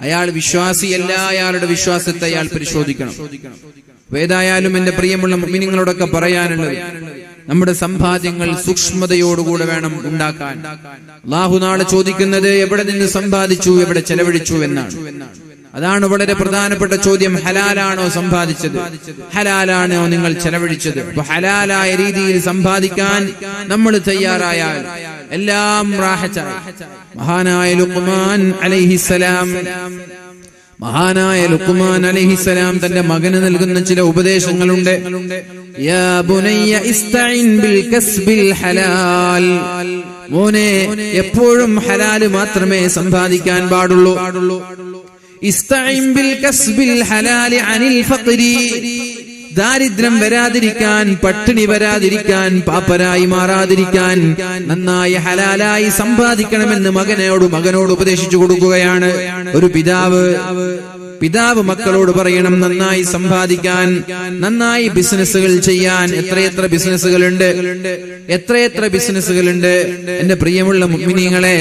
അയാൾ വിശ്വാസിയല്ല. അയാളുടെ വിശ്വാസത്തെ അയാൾ പരിശോധിക്കണം. ഏതായാലും എന്റെ പ്രിയമുള്ള മുഅ്മിനീങ്ങളോടൊക്കെ പറയാനുള്ളത്, നമ്മുടെ സമ്പാദ്യങ്ങൾ സൂക്ഷ്മതയോടുകൂടെ വേണം ഉണ്ടാക്കാൻ. അല്ലാഹു നാളെ ചോദിക്കുന്നത് എവിടെ നിന്ന് സമ്പാദിച്ചു, എവിടെ ചെലവഴിച്ചു എന്നാണ്. അതാണ് വളരെ പ്രധാനപ്പെട്ട ചോദ്യം. ഹലാലാണോ സമ്പാദിച്ചത്? ഹലാലാണോ നിങ്ങൾ ചെലവഴിച്ചത്? അപ്പൊ ഹലാലായ രീതിയിൽ സമ്പാദിക്കാൻ നമ്മൾ തയ്യാറായാൽ എല്ലാം റാഹത്തായി. മഹാനായ ലുഖ്മാൻ അലൈഹിസ്സലാം തന്റെ മകന് നൽകുന്ന ചില ഉപദേശങ്ങളുണ്ട്. യാ ബുനയ്യ ഇസ്തഇൻ ബിൽ കസ്ബിൽ ഹലാൽ. മോനെ, എപ്പോഴും ഹലാല് മാത്രമേ സമ്പാദിക്കാൻ പാടുള്ളൂ. ഇസ്തഇൻ ബിൽ കസ്ബിൽ ഹലാലി അനിൽ ഫഖ്രി. ദാരിദ്ര്യം വരാതിരിക്കാൻ, പട്ടിണി വരാതിരിക്കാൻ, പാപ്പരായി മാറാതിരിക്കാൻ നന്നായി ഹലാലായി സമ്പാദിക്കണമെന്ന് മകനോട് ഉപദേശിച്ചു കൊടുക്കുകയാണ് ഒരു പിതാവ്. പിതാവ് മക്കളോട് പറയണം നന്നായി സമ്പാദിക്കാൻ, നന്നായി ബിസിനസ്സുകൾ ചെയ്യാൻ. എത്രയെത്ര ബിസിനസ്സുകളുണ്ട്, എത്രയെത്ര ബിസിനസ്സുകളുണ്ട്. എന്റെ പ്രിയമുള്ള മുഅ്മിനീങ്ങളെ,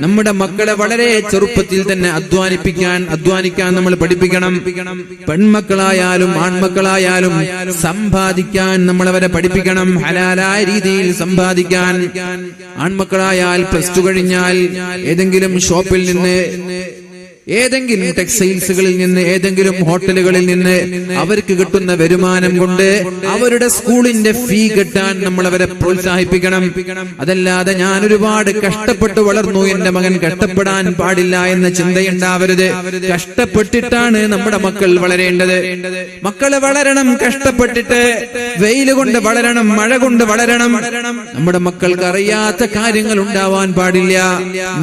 നമ്മുടെ മക്കളെ വളരെ ചെറുപ്പത്തിൽ തന്നെ അധ്വാനിക്കാൻ നമ്മൾ പഠിപ്പിക്കണം. പെൺമക്കളായാലും ആൺമക്കളായാലും സമ്പാദിക്കാൻ നമ്മൾ അവരെ പഠിപ്പിക്കണം. ഹലാലായ രീതിയിൽ സമ്പാദിക്കാൻ. ആൺമക്കളായാൽ +2 കഴിഞ്ഞാൽ ഏതെങ്കിലും ഷോപ്പിൽ നിന്ന്, ഏതെങ്കിലും ടെക്സ്റ്റൈൽസുകളിൽ നിന്ന്, ഏതെങ്കിലും ഹോട്ടലുകളിൽ നിന്ന് അവർക്ക് കിട്ടുന്ന വരുമാനം കൊണ്ട് അവരുടെ സ്കൂളിന്റെ ഫീ കെട്ടാൻ നമ്മൾ അവരെ പ്രോത്സാഹിപ്പിക്കണം. അതല്ലാതെ ഞാൻ ഒരുപാട് കഷ്ടപ്പെട്ട് വളർന്നു, എന്റെ മകൻ കഷ്ടപ്പെടാൻ പാടില്ല എന്ന ചിന്തയുണ്ടാവരുത്. കഷ്ടപ്പെട്ടിട്ടാണ് നമ്മുടെ മക്കൾ വളരേണ്ടത്. മക്കള് വളരണം കഷ്ടപ്പെട്ടിട്ട്. വെയിൽ കൊണ്ട് വളരണം, മഴ കൊണ്ട് വളരണം. നമ്മുടെ മക്കൾക്ക് അറിയാത്ത കാര്യങ്ങൾ ഉണ്ടാവാൻ പാടില്ല.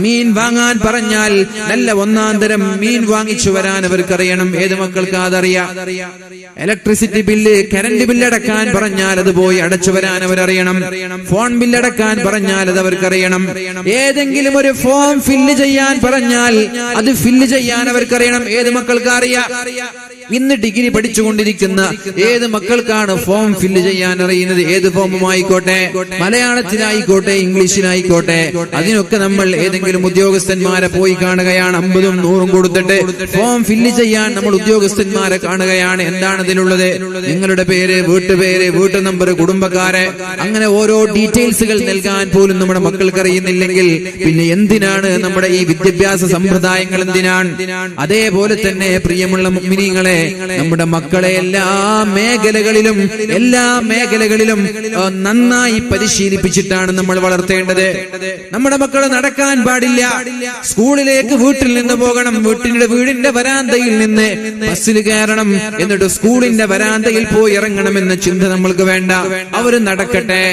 മീൻ വാങ്ങാൻ പറഞ്ഞാൽ നല്ല ഒന്നാം തരം മീൻ വാങ്ങിച്ചു വരാൻ അവർക്കറിയണം. ഏത് മക്കൾക്ക് അതറിയാം? ഇലക്ട്രിസിറ്റി ബില്ല്, കറണ്ട് ബില്ലടക്കാൻ പറഞ്ഞാൽ അത് പോയി അടച്ചു വരാൻ അവരറിയണം. ഫോൺ ബില്ലടക്കാൻ പറഞ്ഞാൽ അത് അവർക്കറിയണം. ഏതെങ്കിലും ഒരു ഫോം ഫില്ല് ചെയ്യാൻ പറഞ്ഞാൽ അത് ഫില്ല് ചെയ്യാൻ അവർക്കറിയണം. ഏത് മക്കൾക്ക് അറിയാം? ഇന്ന് ഡിഗ്രി പഠിച്ചുകൊണ്ടിരിക്കുന്ന ഏത് മക്കൾക്കാണ് ഫോം ഫില്ല് ചെയ്യാൻ അറിയുന്നത്? ഏത് ഫോമുമായിക്കോട്ടെ, മലയാളത്തിലായിക്കോട്ടെ, ഇംഗ്ലീഷിലായിക്കോട്ടെ, അതിനൊക്കെ നമ്മൾ ഏതെങ്കിലും ഉദ്യോഗസ്ഥന്മാരെ പോയി കാണുകയാണ്. 50ഉം 100ഉം കൊടുത്തിട്ട് ഫോം ഫില്ല് ചെയ്യാൻ നമ്മൾ ഉദ്യോഗസ്ഥന്മാരെ കാണുകയാണ്. എന്താണ് അതിലുള്ളത്? നിങ്ങളുടെ പേര്, വീട്ടുപേര്, വീട്ടു നമ്പർ, കുടുംബക്കാരെ, അങ്ങനെ ഓരോ ഡീറ്റെയിൽസുകൾ നൽകാൻ പോലും നമ്മുടെ മക്കൾക്ക് അറിയുന്നില്ലെങ്കിൽ പിന്നെ എന്തിനാണ് നമ്മുടെ ഈ വിദ്യാഭ്യാസ സമ്പ്രദായങ്ങൾ? എന്തിനാണ്? അതേപോലെ തന്നെ പ്രിയമുള്ള മുഅ്മിനീങ്ങളെ, നമ്മുടെ മക്കളെ എല്ലാ മേഖലകളിലും നന്നായി പരിശീലിപ്പിച്ചിട്ടാണ് നമ്മൾ വളർത്തേണ്ടത്. നമ്മുടെ മക്കളെ നടക്കാൻ പാടില്ല. സ്കൂളിലേക്ക് വീട്ടിൽ നിന്ന് പോകണം, വീടിന്റെ വരാന്തയിൽ നിന്ന് ബസ്സിൽ കയറണം, എന്നിട്ട് സ്കൂളിന്റെ വരാന്തയിൽ പോയി ഇറങ്ങണമെന്ന ചിന്ത നമ്മൾക്ക് വേണ്ട. അവര് നടക്കട്ടെ,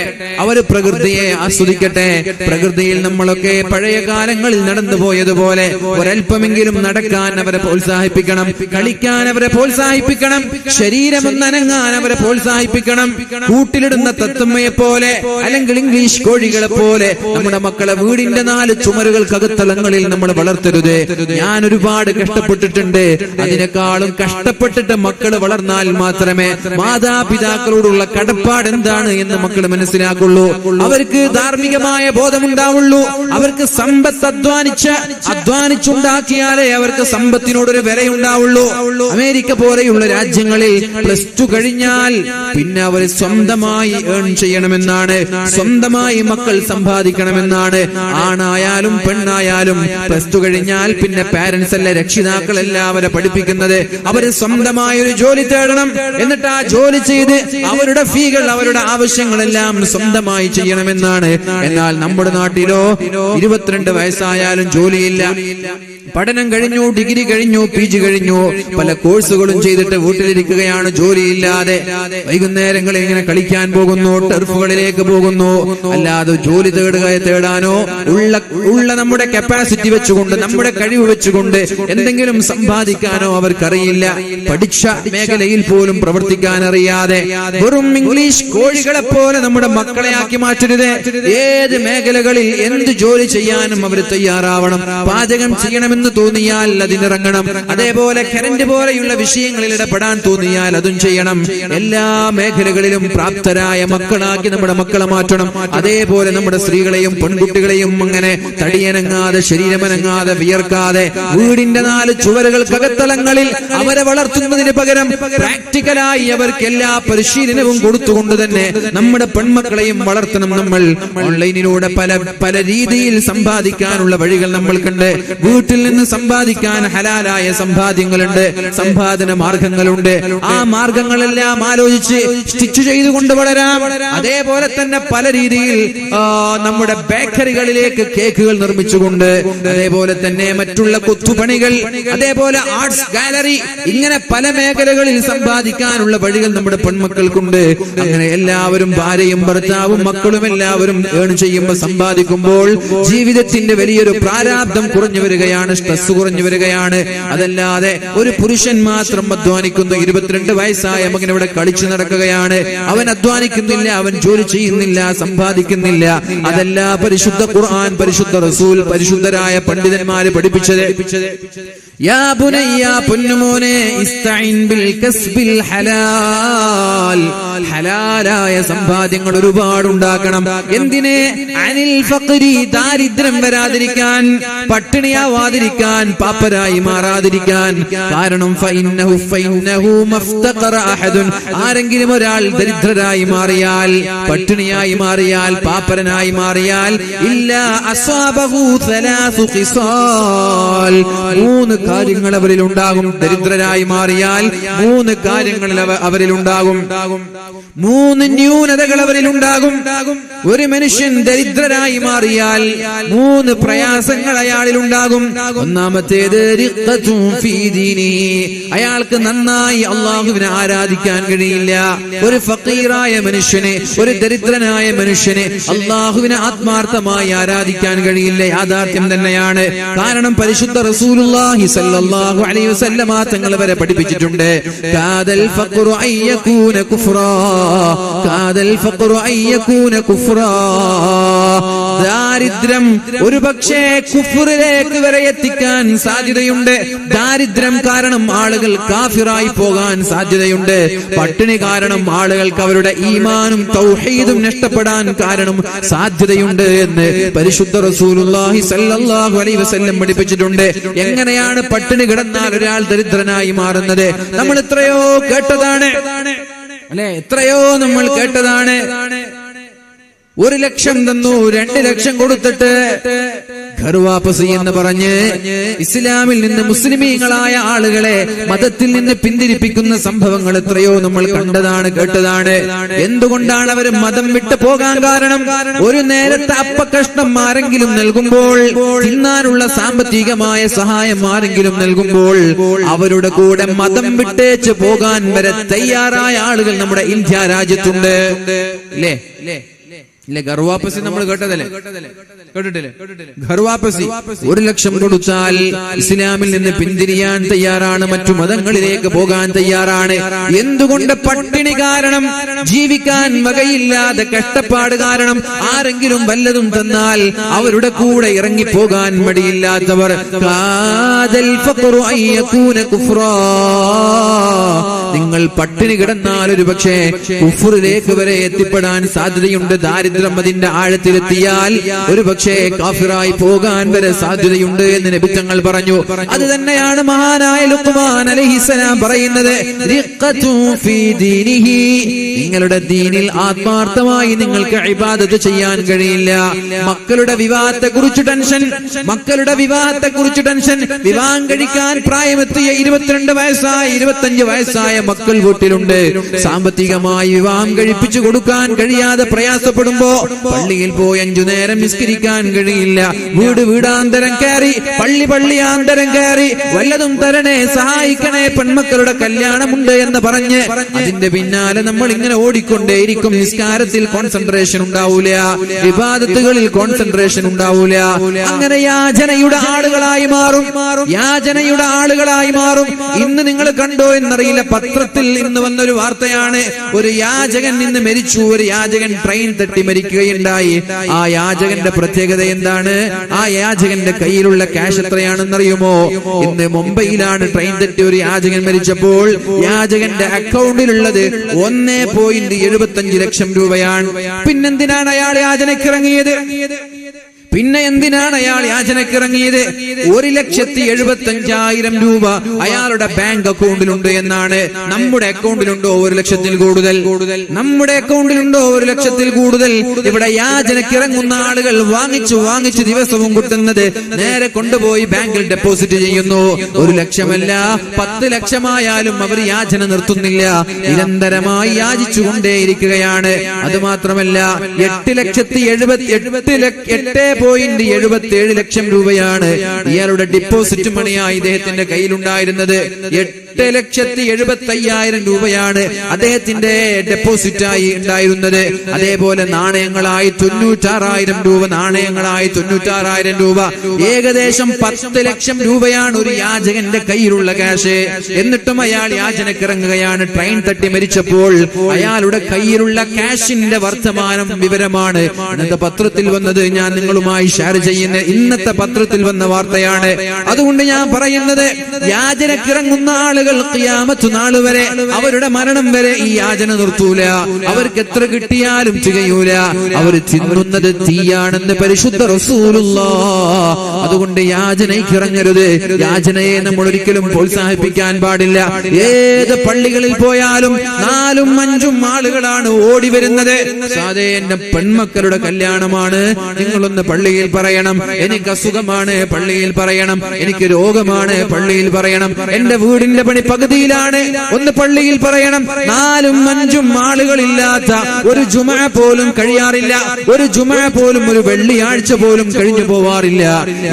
അവര് പ്രകൃതിയെ ആസ്വദിക്കട്ടെ. പ്രകൃതിയിൽ നമ്മളൊക്കെ പഴയ കാലങ്ങളിൽ നടന്നു പോയതുപോലെ ഒരൽപ്പമെങ്കിലും നടക്കാൻ അവരെ പ്രോത്സാഹിപ്പിക്കണം, കളിക്കാൻ അവരെ പ്രോത്സാഹിപ്പിക്കണം, ശരീരമൊന്ന് അനങ്ങാൻ അവരെ പ്രോത്സാഹിപ്പിക്കണം. കൂട്ടിലിടുന്ന തത്തമ്മയെ പോലെ അല്ലെങ്കിൽ ഇംഗ്ലീഷ് കോഴികളെ പോലെ നമ്മുടെ മക്കളെ വീടിന്റെ 4 ചുമരുകൾക്കകത്തളങ്ങളിൽ നമ്മൾ വളർത്തരുത്. ഞാൻ ഒരുപാട് കഷ്ടപ്പെട്ടിട്ടുണ്ട്. അതിനേക്കാളും കഷ്ടപ്പെട്ടിട്ട് മക്കള് വളർന്നാൽ മാത്രമേ മാതാപിതാക്കളോടുള്ള കടപ്പാട് എന്താണ് എന്ന് മക്കൾ മനസ്സിലാക്കുള്ളൂ. അവർക്ക് ധാർമ്മികമായ ബോധമുണ്ടാവുള്ളൂ. അവർക്ക് സമ്പത്ത് അധ്വാനിച്ചുണ്ടാക്കിയാലേ അവർക്ക് സമ്പത്തിനോടൊരു വിലയുണ്ടാവുള്ളൂ. അമേരിക്ക പോലെയുള്ള രാജ്യങ്ങളിൽ +2 കഴിഞ്ഞാൽ പിന്നെ അവർ സ്വന്തമായി ഏൺ ചെയ്യണമെന്നാണ്, സ്വന്തമായി മക്കൾ സമ്പാദിക്കണമെന്നാണ്. ആണായാലും പെണ്ണായാലും +2 കഴിഞ്ഞാൽ പിന്നെ പാരന്റ്സ് അല്ല, രക്ഷിതാക്കളല്ല അവരെ പഠിപ്പിക്കുന്നത്. അവര് സ്വന്തമായ ഒരു ജോലി തേടണം, എന്നിട്ട് ആ ജോലി ചെയ്ത് അവരുടെ ഫീകൾ, അവരുടെ ആവശ്യങ്ങളെല്ലാം സ്വന്തമായി ചെയ്യണമെന്നാണ്. എന്നാൽ നമ്മുടെ നാട്ടിലോ 22 വയസ്സായാലും ജോലിയില്ല. പഠനം കഴിഞ്ഞു, ഡിഗ്രി കഴിഞ്ഞു, PG കഴിഞ്ഞു, പല കോഴ്സുകളും ചെയ്തിട്ട് വീട്ടിലിരിക്കുകയാണ് ജോലിയില്ലാതെ. വൈകുന്നേരങ്ങളിൽ ഇങ്ങനെ കളിക്കാൻ പോകുന്നു, ടർഫുകളിലേക്ക് പോകുന്നു. അല്ലാതെ ജോലി തേടാനോ ഉള്ള നമ്മുടെ കപ്പാസിറ്റി വെച്ചുകൊണ്ട്, നമ്മുടെ കഴിവ് വെച്ചുകൊണ്ട് എന്തെങ്കിലും സമ്പാദിക്കാനോ അവർക്കറിയില്ല. പഠിച്ച മേഖലയിൽ പോലും പ്രവർത്തിക്കാൻ അറിയാതെ വെറും ഇംഗ്ലീഷ് കോഴികളെ പോലെ നമ്മുടെ മക്കളെ ആക്കി മാറ്റരുത്. ഏത് മേഖലകളിൽ എന്ത് ജോലി ചെയ്യാനും അവർ തയ്യാറാവണം. പാചകം ചെയ്യണമെന്ന് തോന്നിയാൽ അതിനിറങ്ങണം. അതേപോലെ കറന്റ് പോലെയുള്ള വിഷയങ്ങളിൽ ഇടപെടാൻ തോന്നിയാൽ അതും ചെയ്യണം. എല്ലാ മേഖലകളിലും പ്രാപ്തരായ മക്കളാക്കി നമ്മുടെ മക്കളെ മാറ്റണം. അതേപോലെ നമ്മുടെ സ്ത്രീകളെയും പെൺകുട്ടികളെയും അങ്ങനെ തടിയനങ്ങാതെ, ശരീരമനങ്ങാതെ, വിയർക്കാതെ വീടിന്റെ 4 ചുവരുകൾക്കകത്തളങ്ങളിൽ അവരെ വളർത്തുന്നതിന് പകരം പ്രാക്ടിക്കലായി അവർക്ക് എല്ലാ പരിശീലനവും കൊടുത്തുകൊണ്ട് തന്നെ നമ്മുടെ പെൺമക്കളെയും വളർത്തണം. നമ്മൾ ഓൺലൈനിലൂടെ പല രീതിയിൽ സമ്പാദിക്കാനുള്ള വഴികൾ നമ്മൾക്കുണ്ട്. വീട്ടിൽ നിന്ന് സമ്പാദിക്കാൻ ഹലാലായ സമ്പാദ്യങ്ങളുണ്ട്, സമ്പാദന മാർഗങ്ങളുണ്ട്. ആ മാർഗങ്ങളെല്ലാം ആലോചിച്ച് സ്റ്റിച്ച് ചെയ്തുകൊണ്ട് വളരാം. അതേപോലെ തന്നെ പല രീതിയിൽ നമ്മുടെ ബേക്കറികളിലേക്ക് കേക്കുകൾ നിർമ്മിച്ചുകൊണ്ട്, അതേപോലെ തന്നെ മറ്റുള്ള കൊത്തുപണികൾ, അതേപോലെ ആർട്സ് ഗാലറി, ഇങ്ങനെ പല മേഖലകളിൽ സമ്പാദിക്കാനുള്ള വഴികൾ നമ്മുടെ പെൺമക്കൾക്കുണ്ട്. അങ്ങനെ എല്ലാവരും, ഭാര്യയും ഭർത്താവും മക്കളും എല്ലാവരും ഏൺ ചെയ്യുമ്പോൾ, സമ്പാദിക്കുമ്പോൾ ജീവിതത്തിന്റെ വലിയൊരു പ്രാരാബ്ദം കുറഞ്ഞു വരികയാണ് സ്ട്രെസ് കുറഞ്ഞു വരികയാണ്. അതല്ലാതെ ഒരു പുരുഷൻ മാത്രം അധ്വാനിക്കുന്നു, 22 വയസ്സായ മകൻ ഇവിടെ കളിച്ചു നടക്കുകയാണ്, അവൻ അധ്വാനിക്കുന്നില്ല, അവൻ ജോലി ചെയ്യുന്നില്ല, സമ്പാദിക്കുന്നില്ല. അതല്ല പരിശുദ്ധ ഖുർആൻ, പരിശുദ്ധ റസൂൽ, പരിശുദ്ധരായ പണ്ഡിതന്മാര് പഠിപ്പിച്ചത്. യാ ബുനയ്യ, പൊന്നുമോനെ, ഇസ്തഈൻ ബിൽ കസ്ബിൽ ഹലാൽ, ഹലാലായ സമ്പാദ്യങ്ങൾ ഒരുപാട് ഉണ്ടാക്കണം. എന്തിനെ? അനിൽ ഫഖ്രി, ദാരിദ്ര്യം വരാതിരിക്കാൻ, പട്ടിണിയാവാതിരിക്കാൻ, പാപ്പരായി മാറാതിരിക്കാൻ. കാരണം ഫഇന്നഹു മഫ്തഖറ അഹദുൻ, ആരെങ്കിലും ഒരാൾ ദരിദ്രരായി മാറിയാൽ, പട്ടിണിയായി മാറിയാൽ, പാപ്പരനായി മാറിയാൽ, ഇല്ലാ അസ്വാബഹു സലാസു ഖിസാൽ, 3 കാര്യങ്ങൾ അവരിൽ ഉണ്ടാകും. ദരിദ്രരായി മാറിയാൽ 3 കാര്യങ്ങൾ അവരിൽ ഉണ്ടാകും, 3 ന്യൂനതകൾ അവരിൽ ഉണ്ടാകും. ഒരു മനുഷ്യൻ ദരിദ്രരായി മാറിയാൽ 3 പ്രയാസങ്ങൾ അയാളിൽ ഉണ്ടാകും. ഒന്നാമത്തേത് റിഖ്ഖത്തുൻ ഫീ ദീനിഹി, അയാൾക്ക് നന്നായി അല്ലാഹുവിനെ ആരാധിക്കാൻ കഴിയില്ല. ഒരു ഫഖീറായ മനുഷ്യനെ, ഒരു ദരിദ്രനായ മനുഷ്യനെ അല്ലാഹുവിനെ ആത്മാർത്ഥമായി ആരാധിക്കാൻ കഴിയില്ല. യാഥാർത്ഥ്യം തന്നെയാണ്. കാരണം പരിശുദ്ധ റസൂലുള്ളാഹി സ്വല്ലല്ലാഹു അലൈഹി വസല്ലമ തങ്ങൾ വരെ പഠിപ്പിച്ചിട്ടുണ്ട്, കാദൽ ഫഖ്റു അയ്യകൂന കുഫ്റാ, കാദൽ ഫഖ്റു അയ്യകൂന കുഫ്റാ, ദാരിദ്ര്യം ഒരുപക്ഷേ കുഫ്റിലേക്ക് വരെ എത്തിക്കാൻ സാധ്യതയുണ്ട്. ദാരിദ്ര്യം കാരണം ആളുകൾ കാഫിറായി പോകാൻ സാധ്യതയുണ്ട്. പട്ടിണി കാരണം ആളുകൾക്ക് അവരുടെ ഈമാനും തൗഹീദും നഷ്ടപ്പെടാൻ കാരണം സാധ്യതയുണ്ട് എന്ന് പരിശുദ്ധ റസൂലുള്ളാഹി സ്വല്ലല്ലാഹു അലൈഹി വസല്ലം പഠിപ്പിച്ചിട്ടുണ്ട്. എങ്ങനെയാണ് പട്ടിണി കിടന്നാൽ ഒരാൾ ദരിദ്രനായി മാറുന്നത്? നമ്മൾ എത്രയോ കേട്ടതാണ് അല്ലെ, എത്രയോ നമ്മൾ കേട്ടതാണ്. 1 ലക്ഷം തന്നു, 2 ലക്ഷം കൊടുത്തിട്ട് ഘർവാപസി എന്ന് പറഞ്ഞ് ഇസ്ലാമിൽ നിന്ന് മുസ്ലിമീങ്ങളായ ആളുകളെ മതത്തിൽ നിന്ന് പിന്തിരിപ്പിക്കുന്ന സംഭവങ്ങൾ എത്രയോ നമ്മൾ കണ്ടതാണ്, കേട്ടതാണ്. എന്തുകൊണ്ടാണ് അവർ മതം വിട്ടു പോകാൻ കാരണം? ഒരു നേരത്തെ അപ്പക്കഷ്ണം ആരെങ്കിലും നൽകുമ്പോൾ, തിന്നാനുള്ള സാമ്പത്തികമായ സഹായം ആരെങ്കിലും നൽകുമ്പോൾ, അവരുടെ കൂടെ മതം വിട്ടേച്ച് പോകാൻ വരെ തയ്യാറായ ആളുകൾ നമ്മുടെ ഇന്ത്യ രാജ്യത്തുണ്ട്. ഇല്ലേ? ഘർവാപസി നമ്മൾ കേട്ടതല്ലേ, കേട്ടിട്ടില്ലേ? ഘർവാപസി 1 ലക്ഷം കൊടുത്താൽ ഇസ്ലാമിൽ നിന്ന് പിന്തിരിയാൻ തയ്യാറാണ്, മറ്റു മതങ്ങളിലേക്ക് പോകാൻ തയ്യാറാണ്. എന്തുകൊണ്ട്? പട്ടിണി കാരണം, ജീവിക്കാൻ വകയില്ലാതെ കഷ്ടപ്പാട് കാരണം ആരെങ്കിലും വല്ലതും തന്നാൽ അവരുടെ കൂടെ ഇറങ്ങിപ്പോകാൻ മടിയില്ലാത്തവർ. കാദൽ ഫഖ്റു അയ്യകൂന കുഫ്റാ, നിങ്ങൾ പട്ടിണി കിടന്നാൽ ഒരു പക്ഷേ കുഫ്റിലേക്ക് വരെ എത്തിപ്പെടാൻ സാധ്യതയുണ്ട്. ദാരിദ്ര്യം അതിന്റെ ആഴത്തിലെത്തിയാൽ ഒരു പക്ഷേ കാഫിറായി പോകാൻ വരെ സാധ്യതയുണ്ട് എന്ന് നബി തങ്ങൾ പറഞ്ഞു. അത് തന്നെയാണ് മഹാനായ ലുഖ്മാൻ അലൈഹിസ്സലാം പറയുന്നത്, റിഖ്ഖത്തുൻ ഫീ ദീനിഹി, നിങ്ങളുടെ ദീനിൽ ആത്മാർത്ഥമായി നിങ്ങൾക്ക് ഇബാദത്ത് ചെയ്യാൻ കഴിയില്ല. മക്കളുടെ വിവാഹത്തെക്കുറിച്ച് ടെൻഷൻ, മക്കളുടെ വിവാഹത്തെക്കുറിച്ച് ടെൻഷൻ. വിവാഹം കഴിക്കാൻ പ്രായമെത്തിയ 22 വയസ്സായ 25 വയസ്സായ മക്കൾ വീട്ടിലുണ്ട്. സാമ്പത്തികമായി വിവാഹം കഴിപ്പിച്ചു കൊടുക്കാൻ കഴിയാതെ പ്രയാസപ്പെടുമ്പോൾ പള്ളിയിൽ പോയി 5 നേരം നിസ്കരിക്കാൻ കഴിയില്ല. വീടാന്തരം കയറി, പള്ളിയാന്തരം കയറി, വല്ലതും തരണേ, സഹായിക്കണേ, പെൺമക്കളുടെ കല്യാണമുണ്ട് എന്ന് പറഞ്ഞ് അതിന്റെ പിന്നാലെ നമ്മൾ ഇങ്ങനെ ഓടിക്കൊണ്ടേയിരിക്കും. നിസ്കാരത്തിൽ കോൺസെൻട്രേഷൻ ഉണ്ടാവൂല, ഇബാദത്തുകളിൽ കോൺസെൻട്രേഷൻ ഉണ്ടാവൂല. അങ്ങനെ യാചനയുടെ ആളുകളായി മാറും, യാചനയുടെ ആളുകളായി മാറും. ഇന്ന് നിങ്ങൾ കണ്ടോ എന്നറിയില്ല, പത്രത്തിൽ ഇന്ന് വന്നൊരു വാർത്തയാണ്, ഒരു യാചകൻ ഇന്ന് മരിച്ചു. ഒരു യാചകൻ ട്രെയിൻ തട്ടി മരിക്കുകയുണ്ടായി. ആ യാചകന്റെ പ്രത്യേകത എന്താണ്? ആ യാചകന്റെ കയ്യിലുള്ള ക്യാഷ് എത്രയാണെന്നറിയുമോ? ഇന്ന് മുംബൈയിലാണ് ട്രെയിൻ തെറ്റി ഒരു യാചകൻ മരിച്ചപ്പോൾ യാചകന്റെ അക്കൗണ്ടിലുള്ളത് 1.75 ലക്ഷം രൂപയാണ്. പിന്നെന്തിനാണ് അയാൾ യാചനക്കിറങ്ങിയത്? പിന്നെ എന്തിനാണ് അയാൾ യാചനക്കിറങ്ങിയത്? 1,75,000 രൂപ അയാളുടെ ബാങ്ക് അക്കൗണ്ടിലുണ്ട് എന്നാണ്. നമ്മുടെ അക്കൗണ്ടിലുണ്ടോ 1 ലക്ഷത്തിൽ കൂടുതൽ? നമ്മുടെ അക്കൗണ്ടിലുണ്ടോ 1 ലക്ഷത്തിൽ കൂടുതൽ? ഇവിടെ യാചനക്കിറങ്ങുന്ന ആളുകൾ വാങ്ങിച്ചു ദിവസവും കിട്ടുന്നത് നേരെ കൊണ്ടുപോയി ബാങ്കിൽ ഡെപ്പോസിറ്റ് ചെയ്യുന്നു. 1 ലക്ഷമല്ല 10 ലക്ഷമായാലും അവർ യാചന നിർത്തുന്നില്ല, നിരന്തരമായി യാചിച്ചുകൊണ്ടേയിരിക്കുകയാണ്. അതുമാത്രമല്ല 8,77,000 രൂപയാണ് ഇയാളുടെ ഡിപ്പോസിറ്റ് മണിയായി ഇദ്ദേഹത്തിന്റെ കയ്യിലുണ്ടായിരുന്നത്. 8,75,000 രൂപയാണ് അദ്ദേഹത്തിന്റെ ഡെപ്പോസിറ്റായി ഉണ്ടായിരുന്നത്. അതേപോലെ നാണയങ്ങളായി 96,000 രൂപ, നാണയങ്ങളായി 96,000 രൂപ, ഏകദേശം 10 ലക്ഷം രൂപയാണ് ഒരു യാചകന്റെ കയ്യിലുള്ള ക്യാഷ്. എന്നിട്ടും അയാൾ യാചനക്കിറങ്ങുകയാണ്. ട്രെയിൻ തട്ടി മരിച്ചപ്പോൾ അയാളുടെ കയ്യിലുള്ള ക്യാഷിന്റെ വർത്തമാനം വിവരമാണ് ഇന്നത്തെ പത്രത്തിൽ വന്നത്. ഞാൻ നിങ്ങളുമായി ഷെയർ ചെയ്യുന്ന ഇന്നത്തെ പത്രത്തിൽ വന്ന വാർത്തയാണ്. അതുകൊണ്ട് ഞാൻ പറയുന്നത്, യാചനക്കിറങ്ങുന്ന ആളുകൾ ഖിയാമത്ത് നാൾ വരെ, അവരുടെ മരണം വരെ ഈ യാചന നിർത്തൂല. അവർക്ക് എത്ര കിട്ടിയാലും തികയൂല. അവർ തിന്നുന്നത് തീയാണെന്ന് പരിശുദ്ധ റസൂലുള്ളാഹ്. അതുകൊണ്ട് യാചനയ്ക്ക് ഇറങ്ങരുത്. യാചനയെ നമ്മൾ ഒരിക്കലും പ്രോത്സാഹിപ്പിക്കാൻ പാടില്ല. ഏത് പള്ളികളിൽ പോയാലും 4ഉം 5ഉം ആളുകളാണ് ഓടി വരുന്നത്. സാധേ എന്റെ പെൺമക്കളുടെ കല്യാണമാണ്, നിങ്ങളൊന്ന് പള്ളിയിൽ പറയണം. എനിക്ക് അസുഖമാണ്, പള്ളിയിൽ പറയണം. എനിക്ക് രോഗമാണ്, പള്ളിയിൽ പറയണം. എന്റെ വീടിന്റെ പണി പകുതിയിലാണ്, ഒന്ന് പള്ളിയിൽ പറയണം. 4ഉം 5ഉം ആളുകളില്ലാത്ത ഒരു ജുമഅ പോലും കഴിയാറില്ല. ഒരു ജുമഅ പോലും, ഒരു വെള്ളിയാഴ്ച പോലും കഴിഞ്ഞു പോവാറില്ല.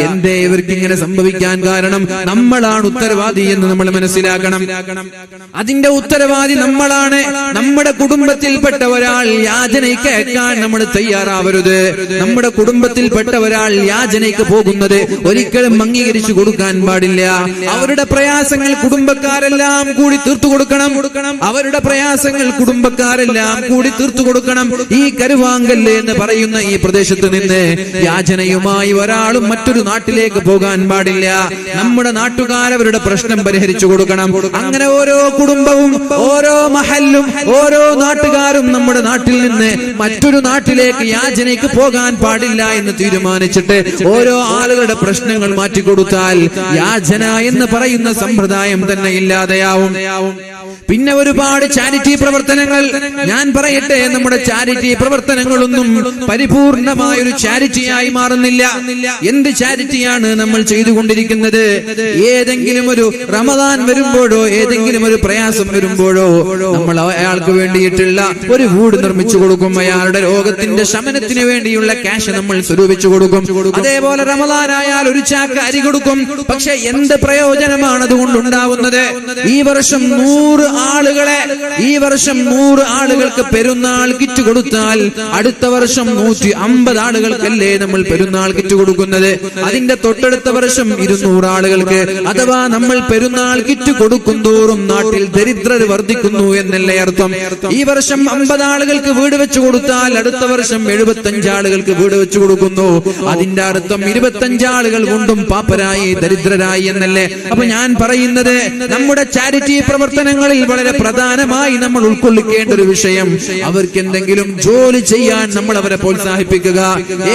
എന്തേ ഇവർക്ക് ഇങ്ങനെ സംഭവിക്കാൻ കാരണം? നമ്മളാണ് ഉത്തരവാദി എന്ന് നമ്മൾ മനസ്സിലാക്കണം. അതിന്റെ ഉത്തരവാദി നമ്മളാണ്. നമ്മുടെ കുടുംബത്തിൽപ്പെട്ട ഒരാൾ യാചനയ്ക്ക് അയക്കാൻ നമ്മൾ തയ്യാറാവരുത്. നമ്മുടെ കുടുംബത്തിൽപ്പെട്ട ഒരാൾ യാചനയ്ക്ക് പോകുന്നത് ഒരിക്കലും അംഗീകരിച്ചു കൊടുക്കാൻ പാടില്ല. അവരുടെ പ്രയാസങ്ങൾ കുടുംബക്കാരെല്ലാം കൂടി തീർത്തു കൊടുക്കണം. അവരുടെ പ്രയാസങ്ങൾ കുടുംബക്കാരെല്ലാം കൂടി തീർത്തു കൊടുക്കണം. ഈ കരുവാങ്കല്ല് എന്ന് പറയുന്ന ഈ പ്രദേശത്ത് നിന്ന് യാചനയുമായി ഒരാളും മറ്റൊരു നാട്ടിലേക്ക് പോകാൻ പാടില്ല. നമ്മുടെ നാട്ടുകാരവരുടെ പ്രശ്നം പരിഹരിച്ചു കൊടുക്കണം. അങ്ങനെ ഓരോ കുടുംബവും, ഓരോ മഹല്ലും, ഓരോ നാട്ടുകാരും നമ്മുടെ നാട്ടിൽ നിന്ന് മറ്റൊരു നാട്ടിലേക്ക് യാചനയ്ക്ക് പോകാൻ പാടില്ല എന്ന് തീരുമാനിച്ചിട്ട് ഓരോ ആളുകളുടെ പ്രശ്നങ്ങൾ മാറ്റിക്കൊടുത്താൽ യാചന എന്ന് പറയുന്ന സമ്പ്രദായം തന്നെ ഇല്ലാതെയാവും. പിന്നെ ഒരുപാട് ചാരിറ്റി പ്രവർത്തനങ്ങൾ ഞാൻ പറയട്ടെ. നമ്മുടെ ചാരിറ്റി പ്രവർത്തനങ്ങളൊന്നും പരിപൂർണമായ ഒരു ചാരിറ്റിയായി മാറുന്നില്ല. എന്ത് ചാരിറ്റിയാണ് നമ്മൾ ചെയ്തുകൊണ്ടിരിക്കുന്നത്? ഏതെങ്കിലും ഒരു റമദാൻ വരുമ്പോഴോ, ഏതെങ്കിലും ഒരു പ്രയാസം വരുമ്പോഴോ നമ്മൾ അയാൾക്ക് വേണ്ടിയിട്ടുള്ള ഒരു വീട് നിർമ്മിച്ചു കൊടുക്കും. അയാളുടെ രോഗത്തിന്റെ ശമനത്തിന് വേണ്ടിയുള്ള ക്യാഷ് നമ്മൾ സ്വരൂപിച്ചു കൊടുക്കും. അതേപോലെ റമദാനായാൽ ഒരു ചാക്ക് അരി കൊടുക്കും. പക്ഷെ എന്ത് പ്രയോജനമാണ് അതുകൊണ്ടുണ്ടാവുന്നത്? ഈ വർഷം 100 ആളുകൾക്ക് പെരുന്നാൾ കിറ്റ് കൊടുത്താൽ അടുത്ത വർഷം 150 ആളുകൾക്കല്ലേ നമ്മൾ പെരുന്നാൾ കിറ്റ് കൊടുക്കുന്നത്? അതിന്റെ തൊട്ടടുത്ത വർഷം 200 ആളുകൾക്ക്. അഥവാ നമ്മൾ പെരുന്നാൾ കിറ്റ് കൊടുക്കുന്തോറും നാട്ടിൽ ദരിദ്രർ വർദ്ധിക്കുന്നു എന്നല്ലേ അർത്ഥം? ഈ വർഷം 50 ആളുകൾക്ക് വീട് വെച്ച് കൊടുത്താൽ അടുത്ത വർഷം 75 ആളുകൾക്ക് വീട് വെച്ച് കൊടുക്കുന്നു. അതിന്റെ അർത്ഥം 25 ആളുകൾ കൊണ്ടും പാപ്പരായി, ദരിദ്രരായി എന്നല്ലേ? അപ്പൊ ഞാൻ പറയുന്നത്, നമ്മുടെ ചാരിറ്റി പ്രവർത്തനങ്ങളിൽ വളരെ പ്രധാനമായി നമ്മൾ ഉൾക്കൊള്ളിക്കേണ്ട ഒരു വിഷയം, അവർക്ക് എന്തെങ്കിലും ജോലി ചെയ്യാൻ നമ്മൾ അവരെ പ്രോത്സാഹിപ്പിക്കുക.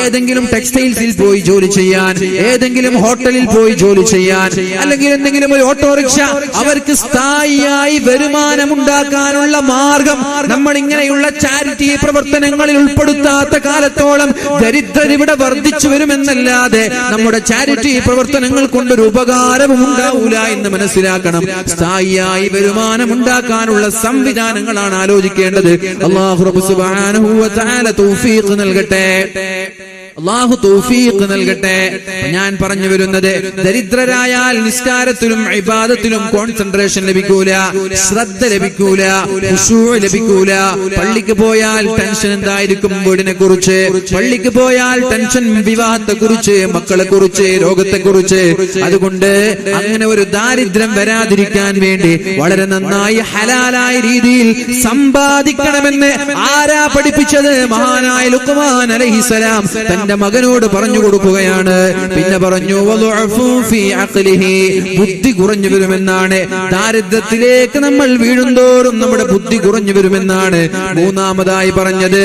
ഏതെങ്കിലും ടെക്സ്റ്റൈൽസിൽ പോയി ജോലി ചെയ്യാൻ, ഏതെങ്കിലും ഹോട്ടലിൽ പോയി ജോലി ചെയ്യാൻ, അല്ലെങ്കിൽ എന്തെങ്കിലും ഒരു ഓട്ടോറിക്ഷ, അവർക്ക് സ്ഥായിയായി വരുമാനമുണ്ടാക്കാനുള്ള മാർഗം നമ്മൾ ഇങ്ങനെയുള്ള ചാരിറ്റി പ്രവർത്തനങ്ങളിൽ ഉൾപ്പെടുത്താത്ത കാലത്തോളം ദരിദ്രർ ഇവിടെ വർദ്ധിച്ചു വരുമെന്നല്ലാതെ നമ്മുടെ ചാരിറ്റി പ്രവർത്തനങ്ങൾ കൊണ്ടൊരു ഉപകാരവും ഉണ്ടാവൂല എന്ന് മനസ്സിലാക്കണം. സ്ഥായിയായി വരുമാനം ഉണ്ടാക്കാനുള്ള സംവിധാനങ്ങളാണ് ആലോചിക്കേണ്ടത്. അല്ലാഹു റബ്ബ് സുബ്ഹാനഹു വ തആല തൗഫീഖ് നൽകട്ടെ. അല്ലാഹു തൗഫീഖ് നൽകട്ടെ. ഞാൻ പറഞ്ഞു വരുന്നത്, ദരിദ്രരായാൽ നിസ്കാരത്തിലും ഇബാദത്തിലും കോൺസെൻട്രേഷൻ ലഭിക്കൂല, ശ്രദ്ധ ലഭിക്കൂല, ഖുശൂഅ് ലഭിക്കൂല. പള്ളിക്ക് പോയാൽ ടെൻഷൻ എന്തായിരിക്കും? വീടിനെ കുറിച്ച്. പള്ളിക്ക് പോയാൽ ടെൻഷൻ വിവാഹത്തെ കുറിച്ച്, മക്കളെ കുറിച്ച്, രോഗത്തെ കുറിച്ച്. അതുകൊണ്ട് അങ്ങനെ ഒരു ദാരിദ്ര്യം വരാതിരിക്കാൻ വേണ്ടി വളരെ നന്നായി ഹലാലായ രീതിയിൽ സമ്പാദിക്കണമെന്ന് ആരാ പഠിപ്പിച്ചത്? മഹാനായ ലുഖ്മാൻ അലൈഹിസ്സലാം തന്റെ മകനോട് പറഞ്ഞു കൊടുക്കുകയാണ്. പിന്നെ പറഞ്ഞു, ബുദ്ധി കുറഞ്ഞു വരുമെന്നാണ്. ദാരിദ്ര്യത്തിലേക്ക് നമ്മൾ വീഴുന്തോറും നമ്മുടെ ബുദ്ധി കുറഞ്ഞു വരുമെന്നാണ്. മൂന്നാമതായി പറഞ്ഞത്,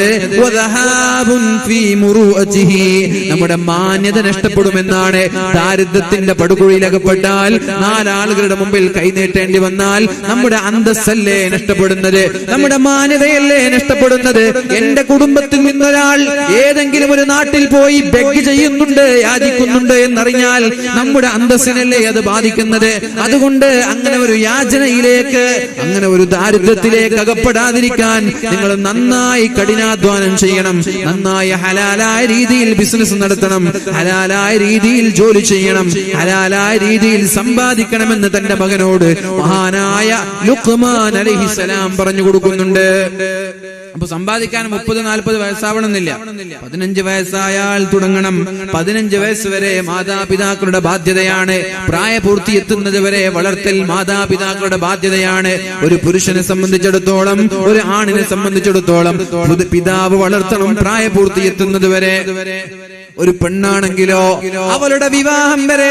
നമ്മുടെ മാന്യത നഷ്ടപ്പെടുമെന്നാണ്. ദാരിദ്ര്യത്തിന്റെ പടുകുഴിയിലകപ്പെട്ടാൽ 4 ആളുകളുടെ മുമ്പിൽ കൈനീട്ടേണ്ടി വന്നാൽ നമ്മുടെ അന്തസ്സല്ലേ നഷ്ടപ്പെടുന്നത്? നമ്മുടെ മാന്യതയല്ലേ നഷ്ടപ്പെടുന്നത്? എന്റെ കുടുംബത്തിൽ നിന്നൊരാൾ ഏതെങ്കിലും ഒരു നാട്ടിൽ പോയി ബെഗ് ചെയ്യുന്നുണ്ട്, യാചിക്കുന്നുണ്ട് എന്നറിഞ്ഞാൽ നമ്മുടെ അന്തസ്സിനല്ലേ അത് ബാധിക്കുന്നത്. അതുകൊണ്ട് അങ്ങനെ ഒരു യാചനയിലേക്ക്, അങ്ങനെ ഒരു ദാരിദ്ര്യത്തിലേക്ക് അകപ്പെടാതിരിക്കാൻ നിങ്ങൾ നന്നായി കഠിനാധ്വാനം ചെയ്യണം. നന്നായി ഹലാലായ രീതിയിൽ ബിസിനസ് നടത്തണം, ഹലാലായ രീതിയിൽ ജോലി ചെയ്യണം, ഹലാലായ രീതിയിൽ സമ്പാദിക്കണമെന്ന് തന്റെ മകനോട് മഹാനായ ലുഖ്മാൻ അലൈഹിസ്സലാം പറഞ്ഞു കൊടുക്കുന്നുണ്ട്. അപ്പൊ സമ്പാദിക്കാൻ 30-40 വയസ്സാവണമെന്നില്ല, 15 വയസ്സായാൽ തുടങ്ങണം. 15 വയസ്സ് വരെ മാതാപിതാക്കളുടെ ബാധ്യതയാണ്. പ്രായപൂർത്തി എത്തുന്നത് വരെ വളർത്തൽ മാതാപിതാക്കളുടെ ബാധ്യതയാണ്. ഒരു പുരുഷനെ സംബന്ധിച്ചിടത്തോളം, ഒരു ആണിനെ സംബന്ധിച്ചിടത്തോളം പിതാവ് വളർത്തണം പ്രായപൂർത്തി എത്തുന്നത് വരെ. ഒരു പെണ്ണാണെങ്കിലോ അവളുടെ വിവാഹം വരെ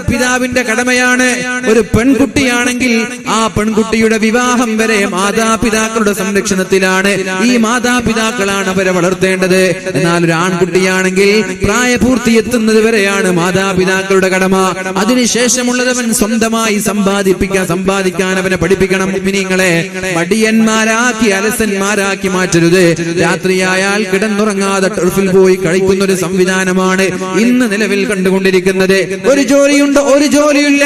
പിതാവിന്റെ കടമയാണ്. ഒരു പെൺകുട്ടിയാണെങ്കിൽ ആ പെൺകുട്ടിയുടെ വിവാഹം വരെ മാതാപിതാക്കളുടെ സംരക്ഷണത്തിലാണ്. ഈ മാതാപിതാക്കളാണ് അവരെ വളർത്തേണ്ടത്. എന്നാൽ ഒരു ആൺകുട്ടിയാണെങ്കിൽ പ്രായപൂർത്തി എത്തുന്നത് വരെയാണ് മാതാപിതാക്കളുടെ കടമ. അതിനുശേഷമുള്ളതവൻ സ്വന്തമായി സമ്പാദിക്കാൻ അവനെ പഠിപ്പിക്കണം. മുഅ്മിനീങ്ങളെ, മടിയന്മാരാക്കി അലസന്മാരാക്കി മാറ്റരുത്. രാത്രിയായാൽ കിടന്നുറങ്ങാതെ ടർഫിൽ പോയി കഴിക്കുന്ന ഒരു സംവിധാനമാണ് ഇന്ന് നിലവിൽ കണ്ടുകൊണ്ടിരിക്കുന്നത്. ഒരു ജോലിയുണ്ടോ? ഒരു ജോലിയില്ല.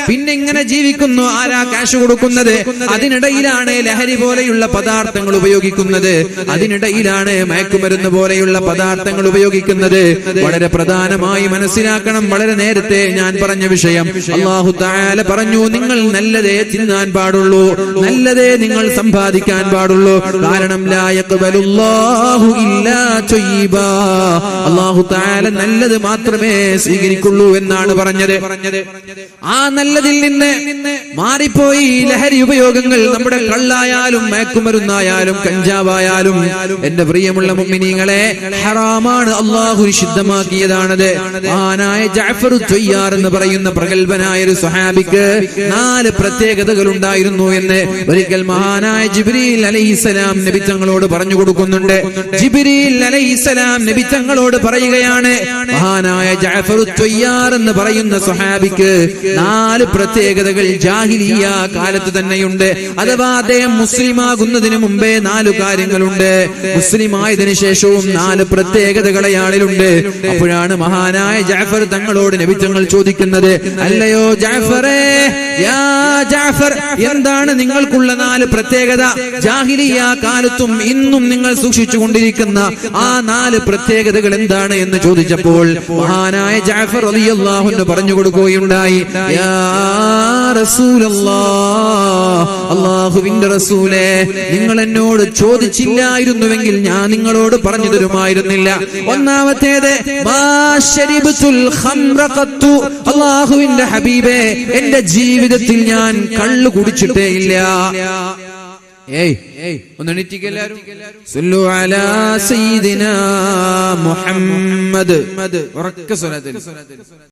പിന്നെ ഇങ്ങനെ ജീവിക്കുന്നു. ആരാ കാശ് കൊടുക്കുന്നത്? അതിനിടയിലാണ് ലഹരി പോലെയുള്ള പദാർത്ഥങ്ങൾ ഉപയോഗിക്കുന്നത്. അതിനിടയിലാണ് മയക്കുമരുന്ന് പോലെയുള്ള പദാർത്ഥങ്ങൾ ഉപയോഗിക്കുന്നത്. വളരെ പ്രധാനമായി മനസ്സിലാക്കണം. വളരെ നേരത്തെ ഞാൻ പറഞ്ഞ വിഷയം, അല്ലാഹു തആല പറഞ്ഞു, നിങ്ങൾ നല്ലതേ തിന്നാൻ പാടുള്ളൂ, നല്ലതേ നിങ്ങൾ സമ്പാദിക്കാൻ പാടുള്ളൂ. കാരണം ലാ യഖ്ബലുല്ലാഹു ഇല്ലാ തയ്യിബാ, അല്ലാഹു തആല നല്ലത് മാത്രമേ സ്വീകരിക്കുള്ളൂ എന്നാണ് പറഞ്ഞത്. ആ നല്ലതിൽ നിന്ന് മാറിപ്പോയി ലഹരി ഉപയോഗങ്ങൾ, നമ്മുടെ കള്ളായാലും മയക്കുമരുന്നായാലും കഞ്ചാവായാലും, എന്റെ പ്രിയമുള്ള മുഅ്മിനീങ്ങളെ, ഹറാമാണ്. അല്ലാഹു നിഷിദ്ധമാക്കിയതാണത്. മഹാനായ ജഅഫർ ത്വയ്യാർ എന്ന് പറയുന്ന പ്രഗൽഭനായ ഒരു സ്വഹാബിക്ക് 4 പ്രത്യേകതകൾ ഉണ്ടായിരുന്നു എന്ന് ഒരിക്കൽ മഹാനായ ജിബ്രീൽ അലൈഹിസ്സലാം നബി തങ്ങളോട് പറഞ്ഞു കൊടുക്കുന്നുണ്ട്. ജിബ്രീൽ അലൈഹിസ്സലാം നബി തങ്ങളോട് പറയുകയാണ്, മഹാനായ ജഅഫർ ത്വയ്യാർ എന്ന് പറയുന്ന സ്വഹാബിക്ക് 4 പ്രത്യേകതകൾ ജാഹിലിയ്യ കാലത്ത് തന്നെയുണ്ട്. അഥവാ അദ്ദേഹം മുസ്ലിമാകുന്നതിന് മുമ്പേ 4 കാര്യങ്ങളുണ്ട്. മുസ്ലിമായതിനു ശേഷവും 4 പ്രത്യേകതകൾ അയാളിലുണ്ട്. അപ്പോഴാണ് മഹാനായ ജഅഫർ തങ്ങളോട് നബി തങ്ങൾ ചോദിക്കുന്നത്, അല്ലയോ ജഅഫറേ, യാ ജഅഫർ, എന്താണ് നിങ്ങൾക്കുള്ള 4 പ്രത്യേകത? ജാഹിലിയ്യ കാലത്തും ഇന്നും നിങ്ങൾ സൂക്ഷിച്ചു കൊണ്ടിരിക്കുന്ന ആ 4 പ്രത്യേകതകൾ എന്താണ് എന്ന് ചോദിച്ചപ്പോൾ മഹാനായ ജഅഫർ റളിയല്ലാഹു അൻഹു പറഞ്ഞു കൊടുക്കുകയുണ്ടായി, യാ റസൂലല്ലാഹ്, അല്ലാഹുവിന്റെ റസൂലേ, നിങ്ങൾ എന്നോട് ചോദിച്ചില്ലായിരുന്നുവെങ്കിൽ ഞാൻ നിങ്ങളോട് പറഞ്ഞു തരുമായിരുന്നില്ല. ഒന്നാമത്തേത്, മാ ശരിബ്തുൽ ഖംറ ഖത്തു, അല്ലാഹുവിന്റെ ഹബീബേ, എന്റെ ജീവിതത്തിൽ ഞാൻ കള്ളു കുടിച്ചിട്ടേ ഇല്ല. ഒന്ന് എണീറ്റിക്കെല്ലാരും. സല്ലു അലാ സയ്യിദിനാ മുഹമ്മദ്. ഉറക്കെ സ്വലാത്ത്.